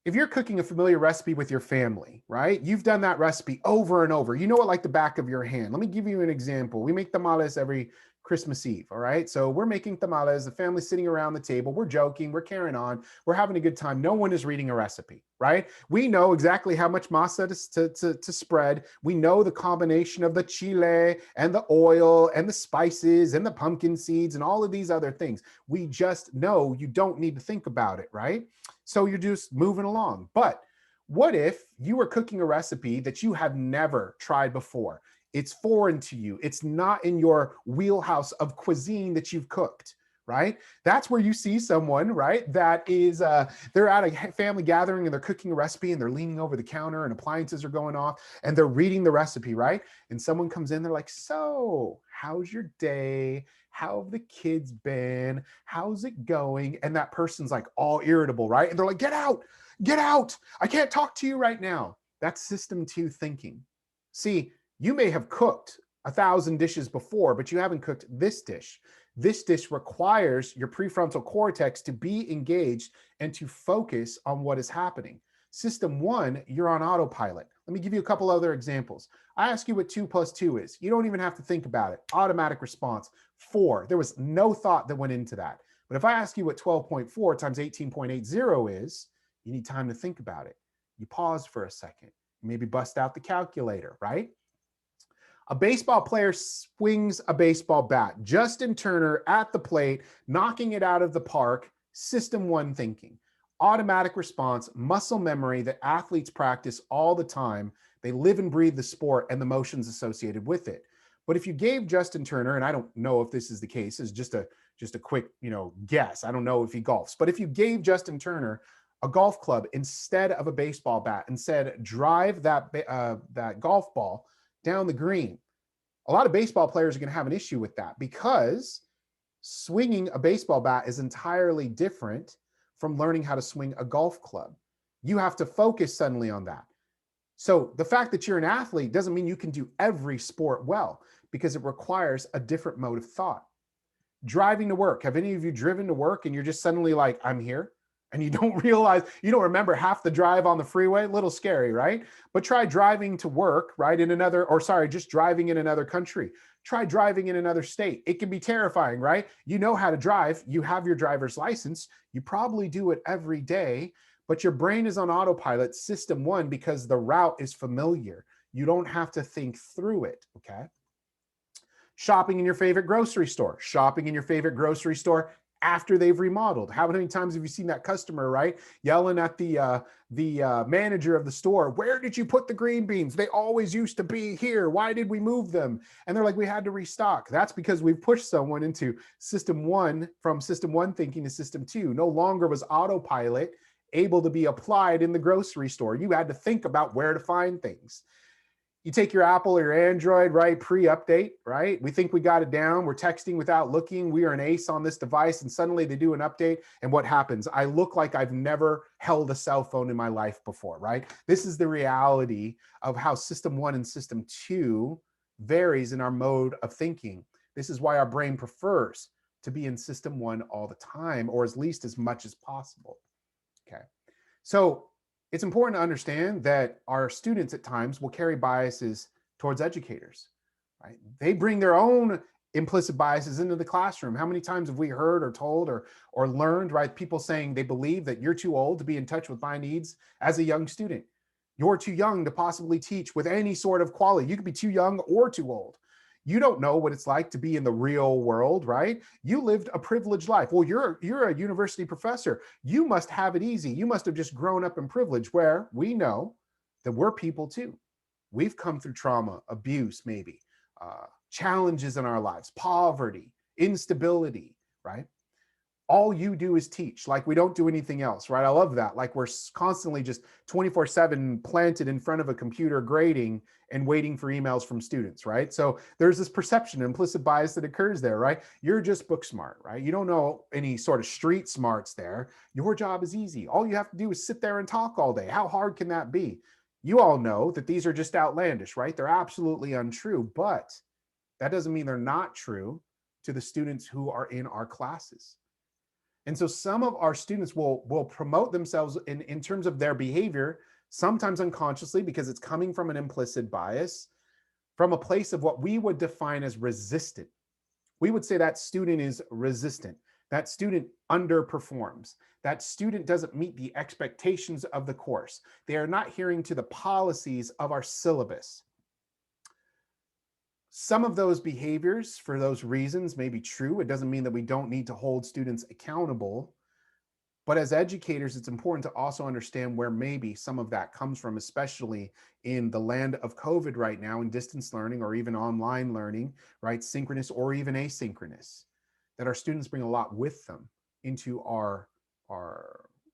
If you're cooking a familiar recipe with your family, right? You've done that recipe over and over. You know it like the back of your hand. Let me give you an example. We make tamales every Christmas Eve, all right? So we're making tamales, the family's sitting around the table, we're joking, we're carrying on, we're having a good time. No one is reading a recipe, right? We know exactly how much masa to spread. We know the combination of the chile and the oil and the spices and the pumpkin seeds and all of these other things. We just know. You don't need to think about it, right? So you're just moving along. But what if you were cooking a recipe that you have never tried before? It's foreign to you. It's not in your wheelhouse of cuisine that you've cooked, right? That's where you see someone, right, that is, they're at a family gathering and they're cooking a recipe and they're leaning over the counter and appliances are going off and they're reading the recipe, right? And someone comes in, they're like, so how's your day? How have the kids been? How's it going? And that person's like all irritable, right? And they're like, get out, get out. I can't talk to you right now. That's system 2 thinking. See, you may have cooked 1,000 dishes before, but you haven't cooked this dish. This dish requires your prefrontal cortex to be engaged and to focus on what is happening. System 1, you're on autopilot. Let me give you a couple other examples. I ask you what 2 plus 2 is. You don't even have to think about it. Automatic response. 4. There was no thought that went into that. But if I ask you what 12.4 times 18.80 is, you need time to think about it. You pause for a second. Maybe bust out the calculator, right? A baseball player swings a baseball bat. Justin Turner at the plate, knocking it out of the park. System 1 thinking. Automatic response, muscle memory that athletes practice all the time. They live and breathe the sport and the motions associated with it. But if you gave Justin Turner, and I don't know if this is the case, it's just a quick, guess. I don't know if he golfs, but if you gave Justin Turner a golf club instead of a baseball bat and said, drive that golf ball down the green, a lot of baseball players are going to have an issue with that because swinging a baseball bat is entirely different from learning how to swing a golf club. You have to focus suddenly on that. So the fact that you're an athlete doesn't mean you can do every sport well because it requires a different mode of thought. Driving to work. Have any of you driven to work and you're just suddenly like, I'm here? And you don't realize, you don't remember half the drive on the freeway? A little scary, right? But try driving to work, right, just driving in another country. Try driving in another state. It can be terrifying, right? You know how to drive. You have your driver's license. You probably do it every day, but your brain is on autopilot, system 1, because the route is familiar. You don't have to think through it, okay? Shopping in your favorite grocery store. Shopping in your favorite grocery store after they've remodeled. How many times have you seen that customer, right, yelling at the manager of the store, where did you put the green beans? They always used to be here. Why did we move them? And they're like, we had to restock. That's because we've pushed someone into system 1, from system 1 thinking to system 2. No longer was autopilot able to be applied in the grocery store. You had to think about where to find things. You take your Apple or your Android, right, pre-update, right? We think we got it down. We're texting without looking. We are an ace on this device, and suddenly they do an update, and what happens? I look like I've never held a cell phone in my life before, right? This is the reality of how system 1 and system 2 varies in our mode of thinking. This is why our brain prefers to be in system 1 all the time, or at least as much as possible, okay? So it's important to understand that our students at times will carry biases towards educators, right? They bring their own implicit biases into the classroom. How many times have we heard or told or learned, right? People saying they believe that you're too old to be in touch with my needs as a young student. You're too young to possibly teach with any sort of quality. You could be too young or too old. You don't know what it's like to be in the real world, right? You lived a privileged life. Well, you're a university professor. You must have it easy. You must have just grown up in privilege, where we know that we're people too. We've come through trauma, abuse, maybe, challenges in our lives, poverty, instability, right? All you do is teach, like we don't do anything else, right? I love that. Like we're constantly just 24/7 planted in front of a computer grading and waiting for emails from students, right? So there's this perception, implicit bias that occurs there, right? You're just book smart, right? You don't know any sort of street smarts there. Your job is easy. All you have to do is sit there and talk all day. How hard can that be? You all know that these are just outlandish, right? They're absolutely untrue, but that doesn't mean they're not true to the students who are in our classes. And so some of our students will promote themselves in terms of their behavior, sometimes unconsciously because it's coming from an implicit bias, from a place of what we would define as resistant. We would say that student is resistant. That student underperforms. That student doesn't meet the expectations of the course. They are not adhering to the policies of our syllabus. Some of those behaviors, for those reasons, may be true. It doesn't mean that we don't need to hold students accountable. But as educators, it's important to also understand where maybe some of that comes from, especially in the land of COVID right now, in distance learning or even online learning, right? Synchronous or even asynchronous, that our students bring a lot with them into our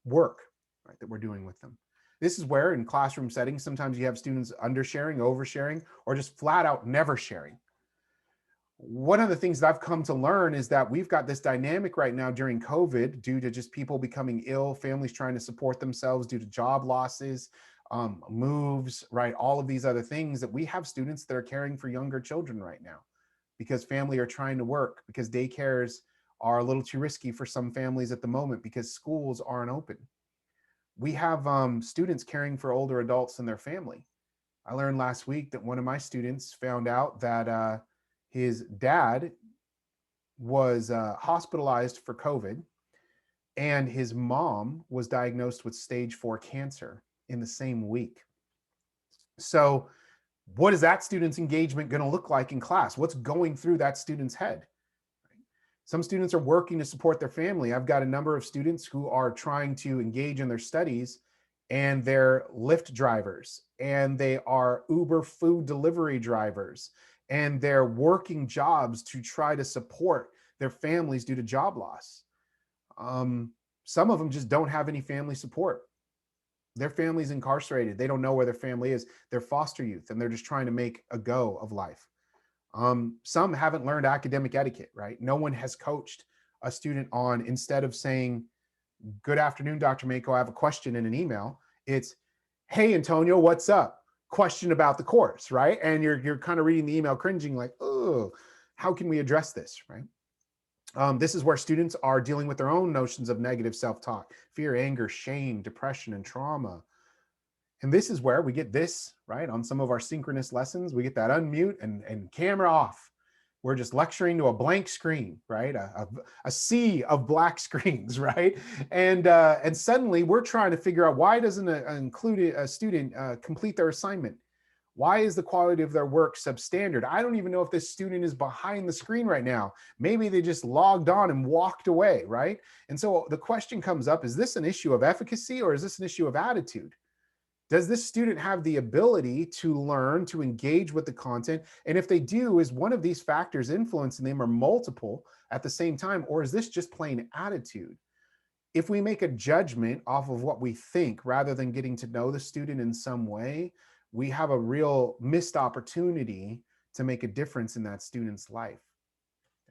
work, right, that we're doing with them. This is where in classroom settings, sometimes you have students undersharing, oversharing, or just flat out never sharing. One of the things that I've come to learn is that we've got this dynamic right now during COVID due to just people becoming ill, families trying to support themselves due to job losses, moves, right? All of these other things, that we have students that are caring for younger children right now because family are trying to work, because daycares are a little too risky for some families at the moment because schools aren't open. We have students caring for older adults and their family. I learned last week that one of my students found out that his dad was hospitalized for COVID, and his mom was diagnosed with stage 4 cancer in the same week. So what is that student's engagement going to look like in class? What's going through that student's head? Some students are working to support their family. I've got a number of students who are trying to engage in their studies, and they're Lyft drivers, and they are Uber food delivery drivers, and they're working jobs to try to support their families due to job loss. Some of them just don't have any family support. Their family's incarcerated. They don't know where their family is. They're foster youth, and they're just trying to make a go of life. Some haven't learned academic etiquette, right? No one has coached a student on, instead of saying, "Good afternoon, Dr. Mako, I have a question," in an email, it's, "Hey, Antonio, what's up? Question about the course," right? And you're kind of reading the email cringing like, "Oh, how can we address this," right? This is where students are dealing with their own notions of negative self-talk, fear, anger, shame, depression, and trauma. And this is where we get this, right? On some of our synchronous lessons, we get that unmute and camera off. We're just lecturing to a blank screen, right? A sea of black screens, right? And suddenly we're trying to figure out, why doesn't a student complete their assignment? Why is the quality of their work substandard? I don't even know if this student is behind the screen right now. Maybe they just logged on and walked away, right? And so the question comes up, is this an issue of efficacy, or is this an issue of attitude? Does this student have the ability to learn, to engage with the content? And if they do, is one of these factors influencing them, or multiple at the same time? Or is this just plain attitude? If we make a judgment off of what we think rather than getting to know the student in some way, we have a real missed opportunity to make a difference in that student's life.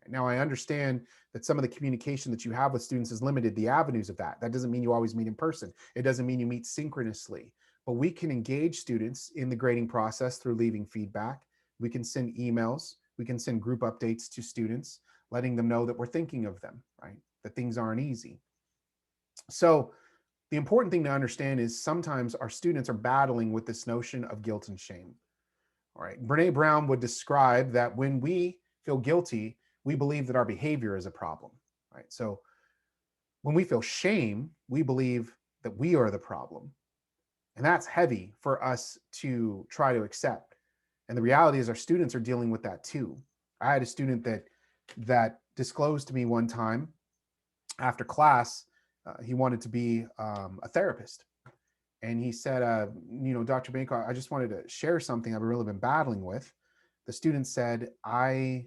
Now, I understand that some of the communication that you have with students is limited, the avenues of that. That doesn't mean you always meet in person. It doesn't mean you meet synchronously. But we can engage students in the grading process through leaving feedback. We can send emails. We can send group updates to students, letting them know that we're thinking of them, right? That things aren't easy. So the important thing to understand is sometimes our students are battling with this notion of guilt and shame. All right. Brené Brown would describe that when we feel guilty, we believe that our behavior is a problem, right? So when we feel shame, we believe that we are the problem. And that's heavy for us to try to accept. And the reality is our students are dealing with that too. I had a student that disclosed to me one time after class, he wanted to be a therapist. And he said, Dr. Mako, I just wanted to share something I've really been battling with. The student said, I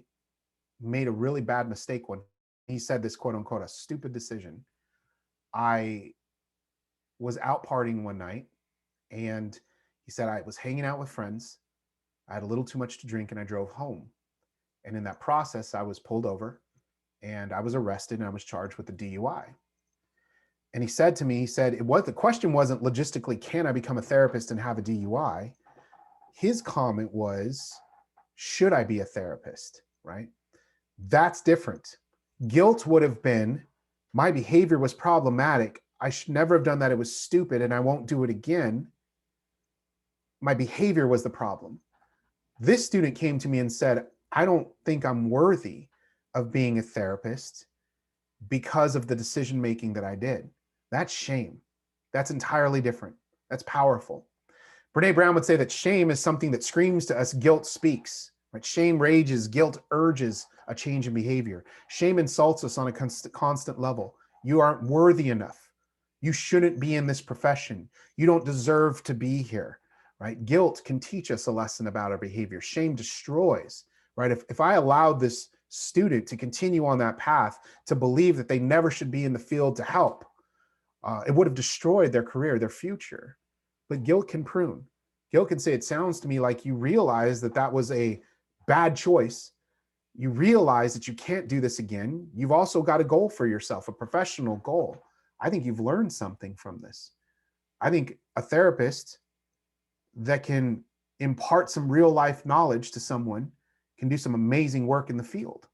made a really bad mistake when he said this, quote unquote, a stupid decision. I was out partying one night, and he said, I was hanging out with friends. I had a little too much to drink, and I drove home. And in that process, I was pulled over, and I was arrested, and I was charged with a DUI. And he said to me, the question wasn't logistically, can I become a therapist and have a DUI? His comment was, should I be a therapist, right? That's different. Guilt would have been My behavior was problematic. I should never have done that. It was stupid and I won't do it again. My behavior was the problem. This student came to me and said, I don't think I'm worthy of being a therapist because of the decision-making that I did. That's shame. That's entirely different. That's powerful. Brené Brown would say that shame is something that screams to us, guilt speaks. Right? Shame rages, guilt urges a change in behavior. Shame insults us on a constant level. You aren't worthy enough. You shouldn't be in this profession. You don't deserve to be here. Right? Guilt can teach us a lesson about our behavior. Shame destroys. Right? If I allowed this student to continue on that path, to believe that they never should be in the field to help, it would have destroyed their career, their future. But guilt can prune. Guilt can say, it sounds to me like you realize that that was a bad choice. You realize that you can't do this again. You've also got a goal for yourself, a professional goal. I think you've learned something from this. I think a therapist that can impart some real life knowledge to someone can do some amazing work in the field.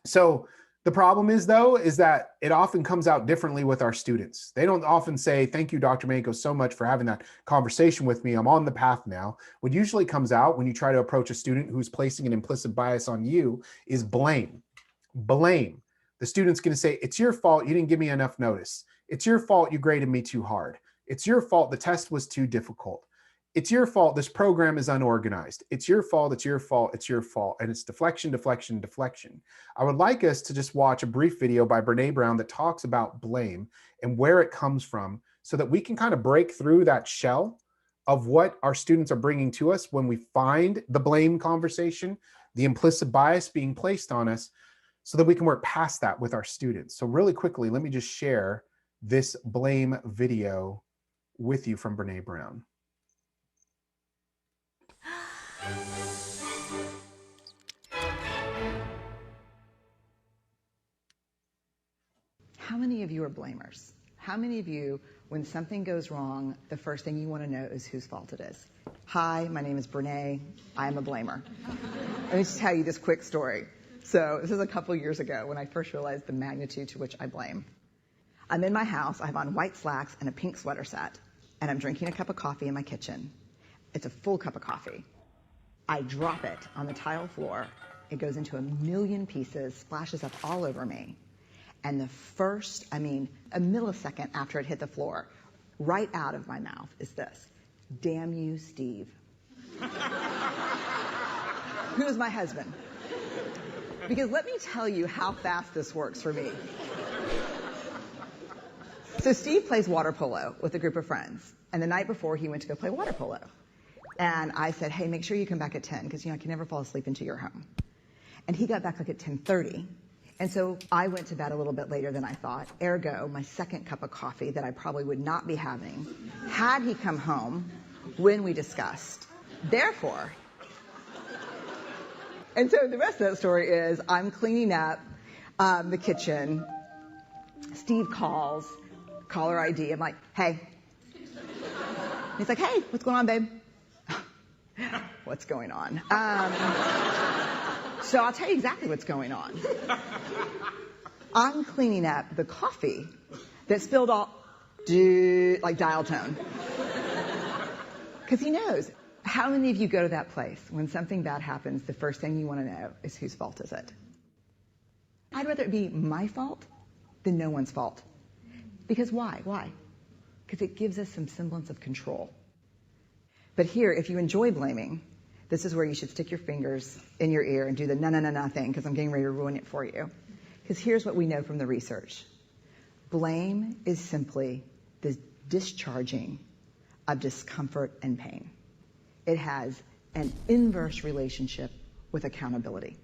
So the problem is, though, is that it often comes out differently with our students. They don't often say, thank you, Dr. Mako, so much for having that conversation with me. I'm on the path now. What usually comes out when you try to approach a student who's placing an implicit bias on you is blame. Blame. The student's going to say, it's your fault you didn't give me enough notice. It's your fault you graded me too hard. It's your fault the test was too difficult. It's your fault this program is unorganized. It's your fault, it's your fault, it's your fault. And it's deflection, deflection, deflection. I would like us to just watch a brief video by Brené Brown that talks about blame and where it comes from so that we can kind of break through that shell of what our students are bringing to us when we find the blame conversation, the implicit bias being placed on us, so that we can work past that with our students. So really quickly, let me just share this blame video with you from Brené Brown. How many of you are blamers? How many of you, when something goes wrong, the first thing you want to know is whose fault it is? Hi, my name is Brené. I am a blamer. Let me just tell you this quick story. So this is a couple years ago when I first realized the magnitude to which I blame. I'm in my house. I have on white slacks and a pink sweater set, and I'm drinking a cup of coffee in my kitchen. It's a full cup of coffee. I drop it on the tile floor. It goes into a million pieces, splashes up all over me. And the first, a millisecond after it hit the floor, right out of my mouth is this: damn you, Steve. Who is my husband? Because let me tell you how fast this works for me. So Steve plays water polo with a group of friends. And the night before, he went to go play water polo. And I said, hey, make sure you come back at 10, because I can never fall asleep until you're home. And he got back like at 10:30. And so I went to bed a little bit later than I thought. Ergo, my second cup of coffee that I probably would not be having had he come home when we discussed. Therefore, and so the rest of that story is I'm cleaning up the kitchen. Steve calls, caller ID. I'm like, hey. He's like, hey, what's going on, babe? What's going on? So I'll tell you exactly what's going on. I'm cleaning up the coffee that spilled all, like dial tone. Because he knows. How many of you go to that place when something bad happens, the first thing you want to know is whose fault is it? I'd rather it be my fault than no one's fault. Because why? Why? Because it gives us some semblance of control. But here, if you enjoy blaming, this is where you should stick your fingers in your ear and do the na-na-na-na thing, because I'm getting ready to ruin it for you. Because here's what we know from the research. Blame is simply the discharging of discomfort and pain. It has an inverse relationship with accountability.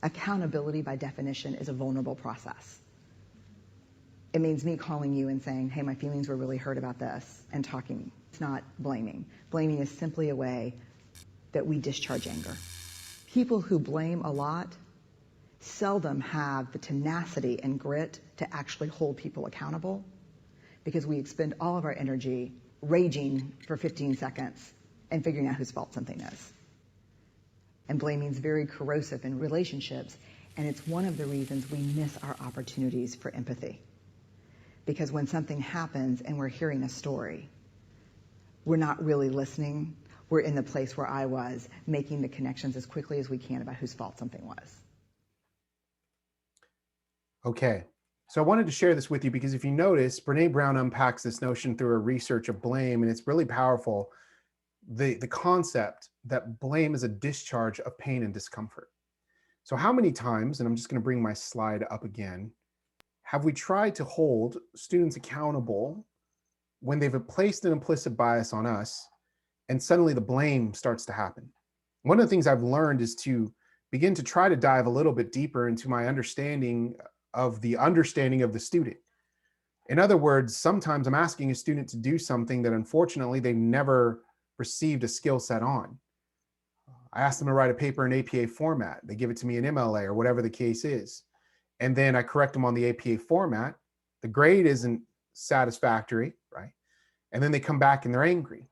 Accountability, by definition, is a vulnerable process. It means me calling you and saying, hey, my feelings were really hurt about this, and talking. It's not blaming. Blaming is simply a way that we discharge anger. People who blame a lot seldom have the tenacity and grit to actually hold people accountable, because we expend all of our energy raging for 15 seconds and figuring out whose fault something is. And blaming is very corrosive in relationships, And it's one of the reasons we miss our opportunities for empathy. Because when something happens and we're hearing a story, we're not really listening. We're in the place where I was, making the connections as quickly as we can about whose fault something was. Okay, so I wanted to share this with you because if you notice, Brené Brown unpacks this notion through her research of blame, and it's really powerful. The concept that blame is a discharge of pain and discomfort. So how many times, and I'm just going to bring my slide up again, have we tried to hold students accountable when they've placed an implicit bias on us and suddenly the blame starts to happen? One of the things I've learned is to begin to try to dive a little bit deeper into my understanding of the student. In other words, sometimes I'm asking a student to do something that unfortunately they've never received a skill set on. I ask them to write a paper in APA format. They give it to me in MLA or whatever the case is. And then I correct them on the APA format. The grade isn't satisfactory, right? And then they come back and they're angry.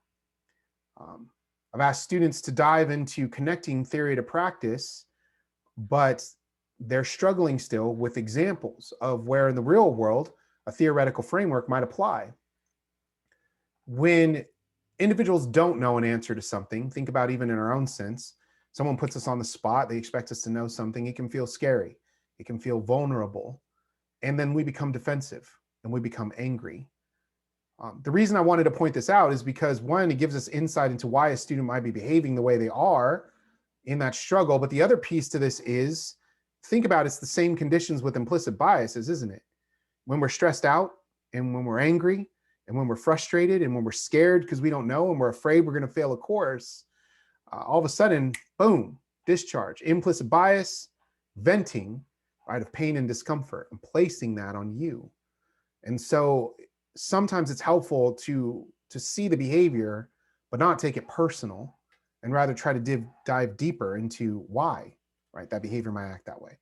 I've asked students to dive into connecting theory to practice, but they're struggling still with examples of where in the real world a theoretical framework might apply. When individuals don't know an answer to something, think about even in our own sense, someone puts us on the spot, they expect us to know something, it can feel scary, it can feel vulnerable, and then we become defensive and we become angry. The reason I wanted to point this out is because one, it gives us insight into why a student might be behaving the way they are in that struggle, but the other piece to this is, think about it's the same conditions with implicit biases, isn't it? When we're stressed out and when we're angry and when we're frustrated and when we're scared because we don't know and we're afraid we're going to fail a course, all of a sudden, boom, discharge, implicit bias, venting, right, of pain and discomfort and placing that on you. And so sometimes it's helpful to see the behavior, but not take it personal and rather try to dive deeper into why, right, that behavior might act that way.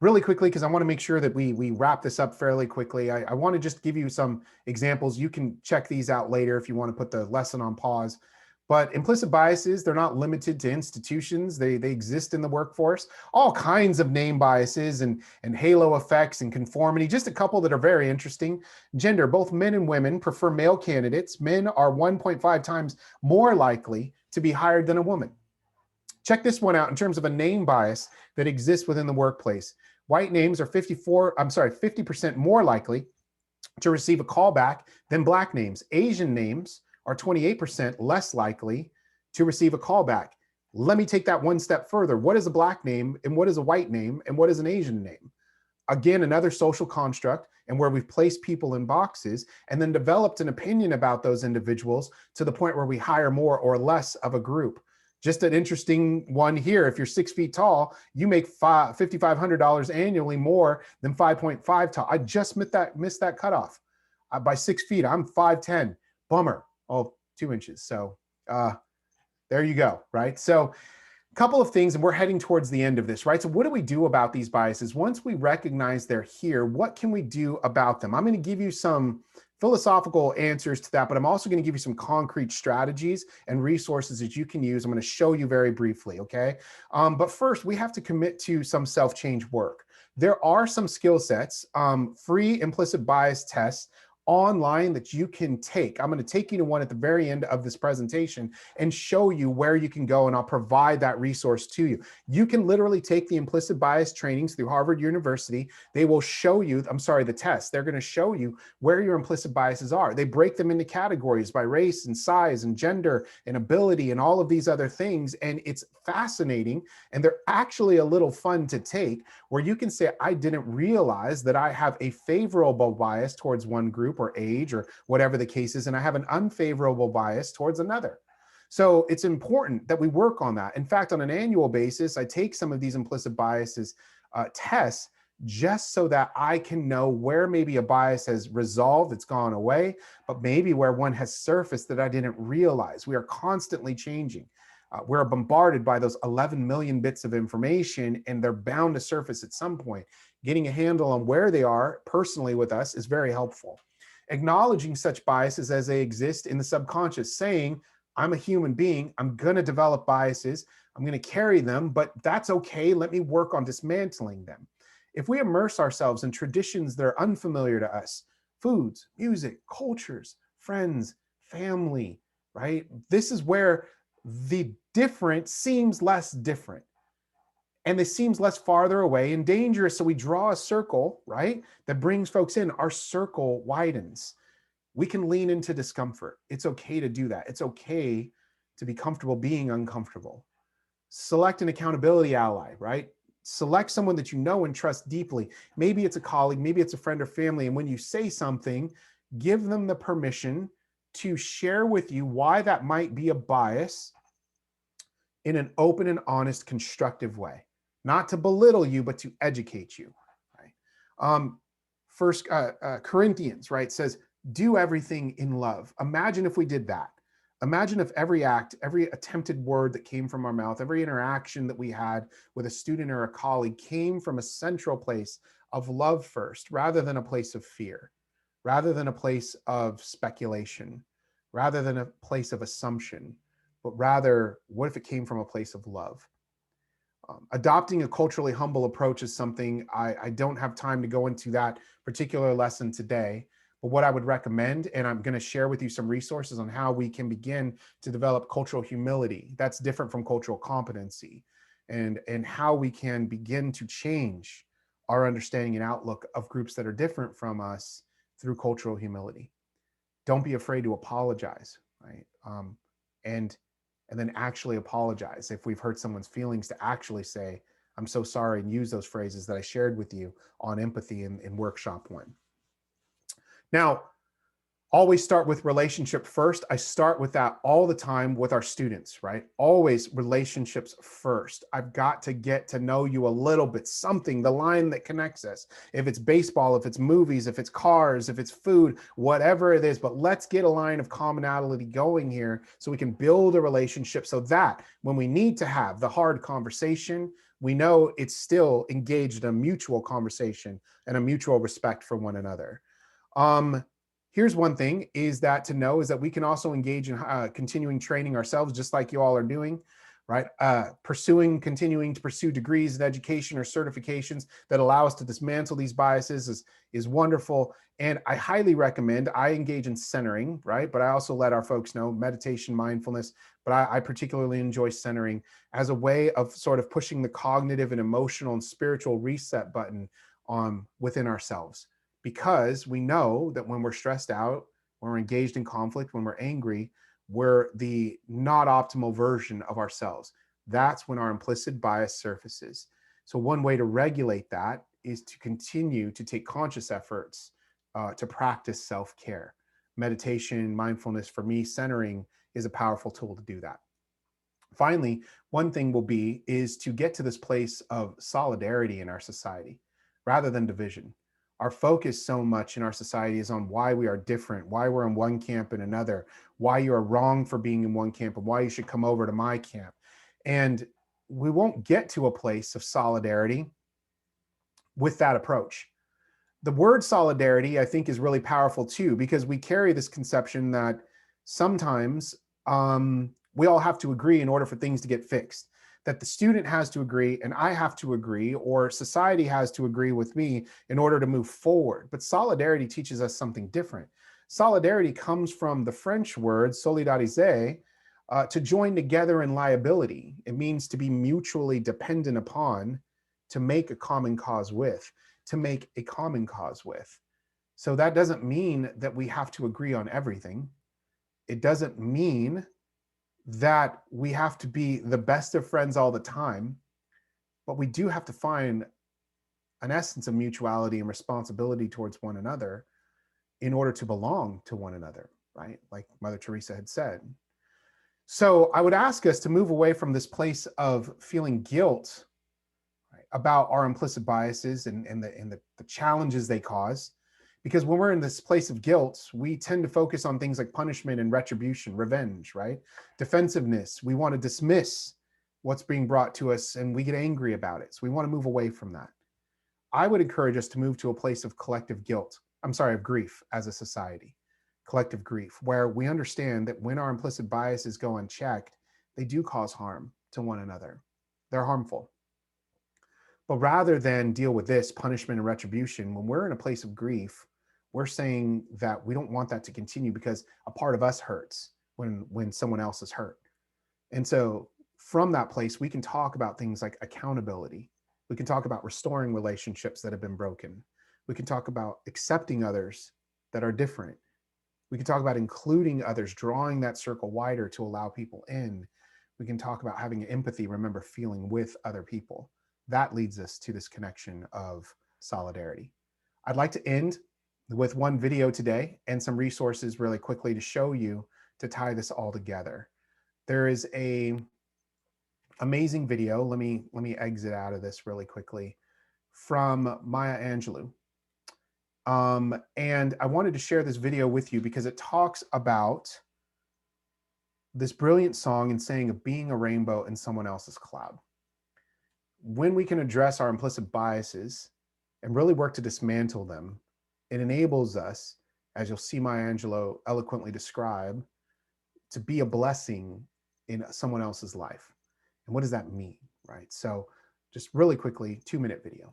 Really quickly, because I want to make sure that we wrap this up fairly quickly, I want to just give you some examples. You can check these out later if you want to put the lesson on pause. But implicit biases, they're not limited to institutions. They exist in the workforce. All kinds of name biases and halo effects and conformity. Just a couple that are very interesting. Gender, both men and women prefer male candidates. Men are 1.5 times more likely to be hired than a woman. Check this one out in terms of a name bias that exists within the workplace. White names are 50% more likely to receive a callback than black names. Asian names are 28% less likely to receive a callback. Let me take that one step further. What is a black name and what is a white name and what is an Asian name? Again, another social construct and where we've placed people in boxes and then developed an opinion about those individuals to the point where we hire more or less of a group. Just an interesting one here. If you're 6 feet tall, you make $5,500 annually more than 5.5 tall. I just missed that cutoff. By 6 feet, I'm 5'10". Bummer. Oh, 2 inches. So there you go, right? So a couple of things, and we're heading towards the end of this, right? So what do we do about these biases? Once we recognize they're here, what can we do about them? I'm going to give you some philosophical answers to that, but I'm also going to give you some concrete strategies and resources that you can use. I'm going to show you very briefly, okay? But first, we have to commit to some self-change work. There are some skill sets, free implicit bias tests online that you can take. I'm going to take you to one at the very end of this presentation and show you where you can go, and I'll provide that resource to you. You can literally take the implicit bias trainings through Harvard University. They will show you, the tests. They're going to show you where your implicit biases are. They break them into categories by race and size and gender and ability and all of these other things. And it's fascinating. And they're actually a little fun to take, where you can say, I didn't realize that I have a favorable bias towards one group or age or whatever the case is, and I have an unfavorable bias towards another. So it's important that we work on that. In fact, on an annual basis, I take some of these implicit biases tests just so that I can know where maybe a bias has resolved, it's gone away, but maybe where one has surfaced that I didn't realize. We are constantly changing. We're bombarded by those 11 million bits of information, and they're bound to surface at some point. Getting a handle on where they are personally with us is very helpful. Acknowledging such biases as they exist in the subconscious, saying, I'm a human being. I'm going to develop biases. I'm going to carry them, but that's okay. Let me work on dismantling them. If we immerse ourselves in traditions that are unfamiliar to us, foods, music, cultures, friends, family, right? This is where the different seems less different. And this seems less farther away and dangerous. So we draw a circle, right, that brings folks in. Our circle widens. We can lean into discomfort. It's okay to do that. It's okay to be comfortable being uncomfortable. Select an accountability ally, right? Select someone that you know and trust deeply. Maybe it's a colleague, maybe it's a friend or family. And when you say something, give them the permission to share with you why that might be a bias in an open and honest, constructive way. Not to belittle you, but to educate you. Right? First Corinthians, right, says, do everything in love. Imagine if we did that. Imagine if every act, every attempted word that came from our mouth, every interaction that we had with a student or a colleague came from a central place of love first, rather than a place of fear, rather than a place of speculation, rather than a place of assumption, but rather, what if it came from a place of love? Adopting a culturally humble approach is something I don't have time to go into that particular lesson today, but what I would recommend, and I'm going to share with you some resources on how we can begin to develop cultural humility. That's different from cultural competency, and how we can begin to change our understanding and outlook of groups that are different from us through cultural humility. Don't be afraid to apologize, right? And then actually apologize if we've hurt someone's feelings, to actually say, I'm so sorry, and use those phrases that I shared with you on empathy in workshop 1. Now, always start with relationship first. I start with that all the time with our students, right? Always relationships first. I've got to get to know you a little bit, something, the line that connects us. If it's baseball, if it's movies, if it's cars, if it's food, whatever it is, but let's get a line of commonality going here so we can build a relationship so that when we need to have the hard conversation, we know it's still engaged in a mutual conversation and a mutual respect for one another. Here's one thing is that we can also engage in continuing training ourselves, just like you all are doing, right? Continuing to pursue degrees in education or certifications that allow us to dismantle these biases is wonderful. And I highly recommend, I engage in centering, right? But I also let our folks know meditation, mindfulness, but I particularly enjoy centering as a way of sort of pushing the cognitive and emotional and spiritual reset button within ourselves. Because we know that when we're stressed out, when we're engaged in conflict, when we're angry, we're the not optimal version of ourselves. That's when our implicit bias surfaces. So one way to regulate that is to continue to take conscious efforts to practice self-care. Meditation, mindfulness, for me, centering is a powerful tool to do that. Finally, one thing is to get to this place of solidarity in our society rather than division. Our focus so much in our society is on why we are different, why we're in one camp and another, why you are wrong for being in one camp and why you should come over to my camp. And we won't get to a place of solidarity with that approach. The word solidarity, I think, is really powerful too, because we carry this conception that sometimes we all have to agree in order for things to get fixed. That the student has to agree and I have to agree, or society has to agree with me in order to move forward. But solidarity teaches us something different. Solidarity comes from the French word solidariser, to join together in liability. It means to be mutually dependent upon, to make a common cause with, So that doesn't mean that we have to agree on everything. It doesn't mean that we have to be the best of friends all the time, but we do have to find an essence of mutuality and responsibility towards one another in order to belong to one another, right? Like Mother Teresa had said. So I would ask us to move away from this place of feeling guilt, right, about our implicit biases and the challenges they cause. Because when we're in this place of guilt, we tend to focus on things like punishment and retribution, revenge, right? Defensiveness. We want to dismiss what's being brought to us and we get angry about it. So we want to move away from that. I would encourage us to move to a place of collective of grief as a society. collective grief, where we understand that when our implicit biases go unchecked, they do cause harm to one another. They're harmful. But rather than deal with this punishment and retribution, when we're in a place of grief, we're saying that we don't want that to continue because a part of us hurts when someone else is hurt. And so from that place, we can talk about things like accountability. We can talk about restoring relationships that have been broken. We can talk about accepting others that are different. We can talk about including others, drawing that circle wider to allow people in. We can talk about having empathy, remember, feeling with other people. That leads us to this connection of solidarity. I'd like to end with one video today and some resources really quickly to show you, to tie this all together. There is a amazing video. Let me exit out of this really quickly, from Maya Angelou. And I wanted to share this video with you because it talks about this brilliant song and saying of being a rainbow in someone else's cloud. When we can address our implicit biases and really work to dismantle them, it enables us, as you'll see Maya Angelou eloquently describe, to be a blessing in someone else's life. And what does that mean, right? So just really quickly, 2-minute video.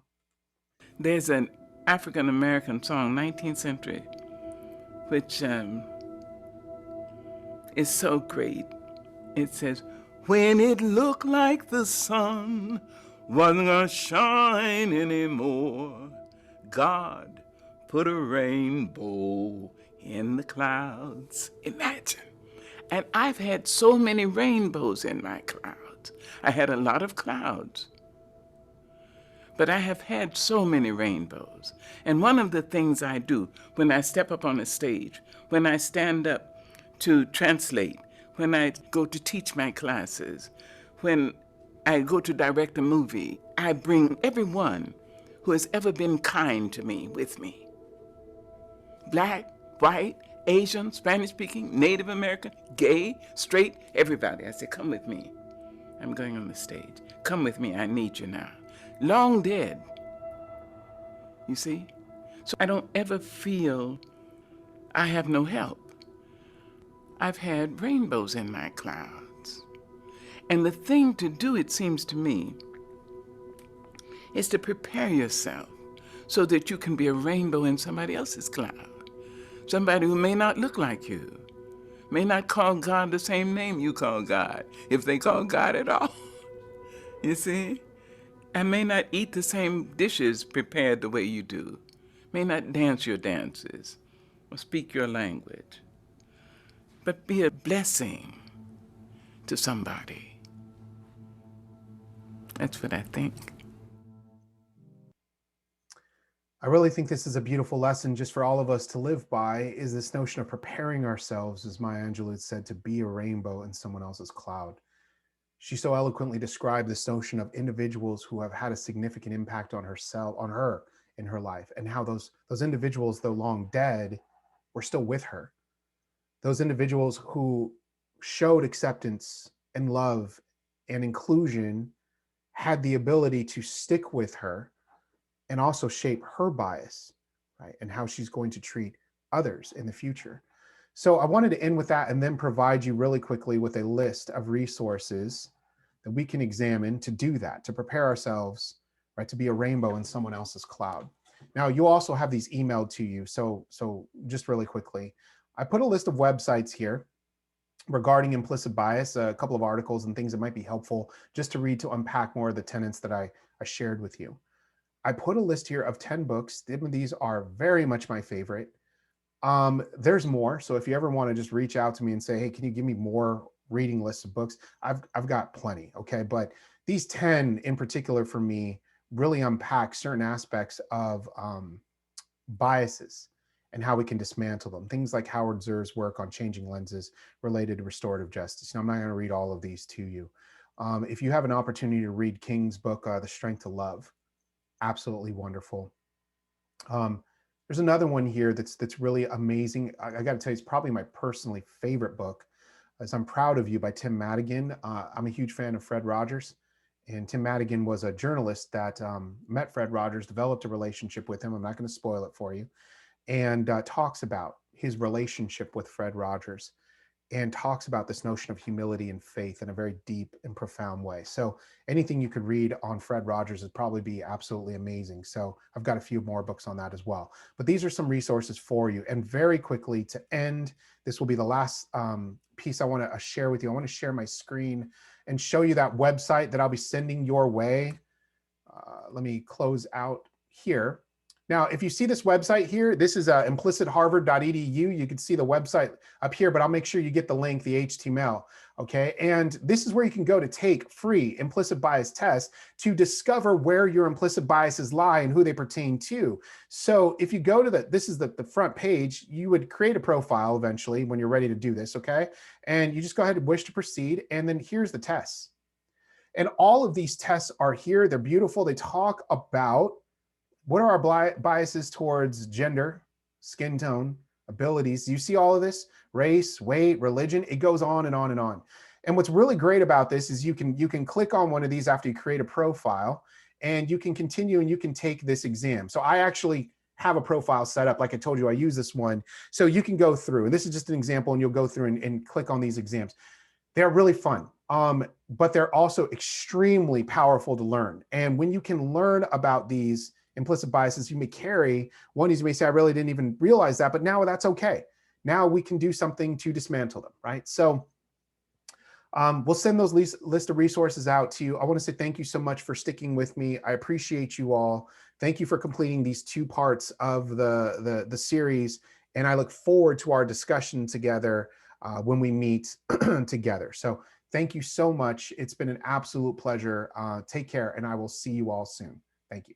There's an African-American song, 19th century, which is so great. It says, when it looked like the sun wasn't gonna shine anymore, God put a rainbow in the clouds. Imagine. And I've had so many rainbows in my clouds. I had a lot of clouds, but I have had so many rainbows. And one of the things I do when I step up on a stage, when I stand up to translate, when I go to teach my classes, when I go to direct a movie, I bring everyone who has ever been kind to me with me. Black, white, Asian, Spanish-speaking, Native American, gay, straight, everybody. I say, come with me. I'm going on the stage. Come with me, I need you now. Long dead, you see? So I don't ever feel I have no help. I've had rainbows in my clouds. And the thing to do, it seems to me, is to prepare yourself so that you can be a rainbow in somebody else's cloud. Somebody who may not look like you, may not call God the same name you call God, if they call God at all. You see? And may not eat the same dishes prepared the way you do, may not dance your dances or speak your language, but be a blessing to somebody. That's what I think. I really think this is a beautiful lesson just for all of us to live by, is this notion of preparing ourselves, as Maya Angelou said, to be a rainbow in someone else's cloud. She so eloquently described this notion of individuals who have had a significant impact on her in her life, and how those individuals, though long dead, were still with her. Those individuals who showed acceptance and love and inclusion had the ability to stick with her and also shape her bias, right? And how she's going to treat others in the future. So I wanted to end with that and then provide you really quickly with a list of resources that we can examine to do that, to prepare ourselves, right, to be a rainbow in someone else's cloud. Now, you also have these emailed to you. So just really quickly, I put a list of websites here regarding implicit bias, a couple of articles and things that might be helpful just to read, to unpack more of the tenets that I shared with you. I put a list here of 10 books. These are very much my favorite. There's more. So if you ever want to just reach out to me and say, hey, can you give me more reading lists of books? I've got plenty. Okay. But these 10 in particular for me really unpack certain aspects of biases and how we can dismantle them. Things like Howard Zer's work on changing lenses related to restorative justice. Now, I'm not going to read all of these to you. If you have an opportunity to read King's book, The Strength to Love, absolutely wonderful. There's another one here that's really amazing. I got to tell you, it's probably my personally favorite book, as I'm Proud of You by Tim Madigan. I'm a huge fan of Fred Rogers, and Tim Madigan was a journalist that met Fred Rogers, developed a relationship with him. I'm not going to spoil it for you, and talks about his relationship with Fred Rogers, and talks about this notion of humility and faith in a very deep and profound way. So anything you could read on Fred Rogers would probably be absolutely amazing. So I've got a few more books on that as well. But these are some resources for you. And very quickly to end, this will be the last piece I want to share with you. I want to share my screen and show you that website that I'll be sending your way. Let me close out here. Now, if you see this website here, this is implicitharvard.edu. You can see the website up here, but I'll make sure you get the link, the HTML, okay? And this is where you can go to take free implicit bias tests to discover where your implicit biases lie and who they pertain to. So if you go to this is the front page, you would create a profile eventually when you're ready to do this, okay? And you just go ahead and wish to proceed, and then here's the tests. And all of these tests are here. They're beautiful. They talk about what are our biases towards gender, skin tone, abilities. Do you see all of this? Race, weight, religion, it goes on and on and on. And what's really great about this is you can click on one of these after you create a profile, and you can continue and you can take this exam. So I actually have a profile set up. Like I told you, I use this one. So you can go through, and this is just an example, and you'll go through and click on these exams. They're really fun, but they're also extremely powerful to learn. And when you can learn about these implicit biases you may carry, one is you may say, I really didn't even realize that, but now that's okay. Now we can do something to dismantle them, right? So we'll send those list of resources out to you. I want to say thank you so much for sticking with me. I appreciate you all. Thank you for completing these 2 parts of the series. And I look forward to our discussion together when we meet together. So thank you so much. It's been an absolute pleasure. Take care, and I will see you all soon. Thank you.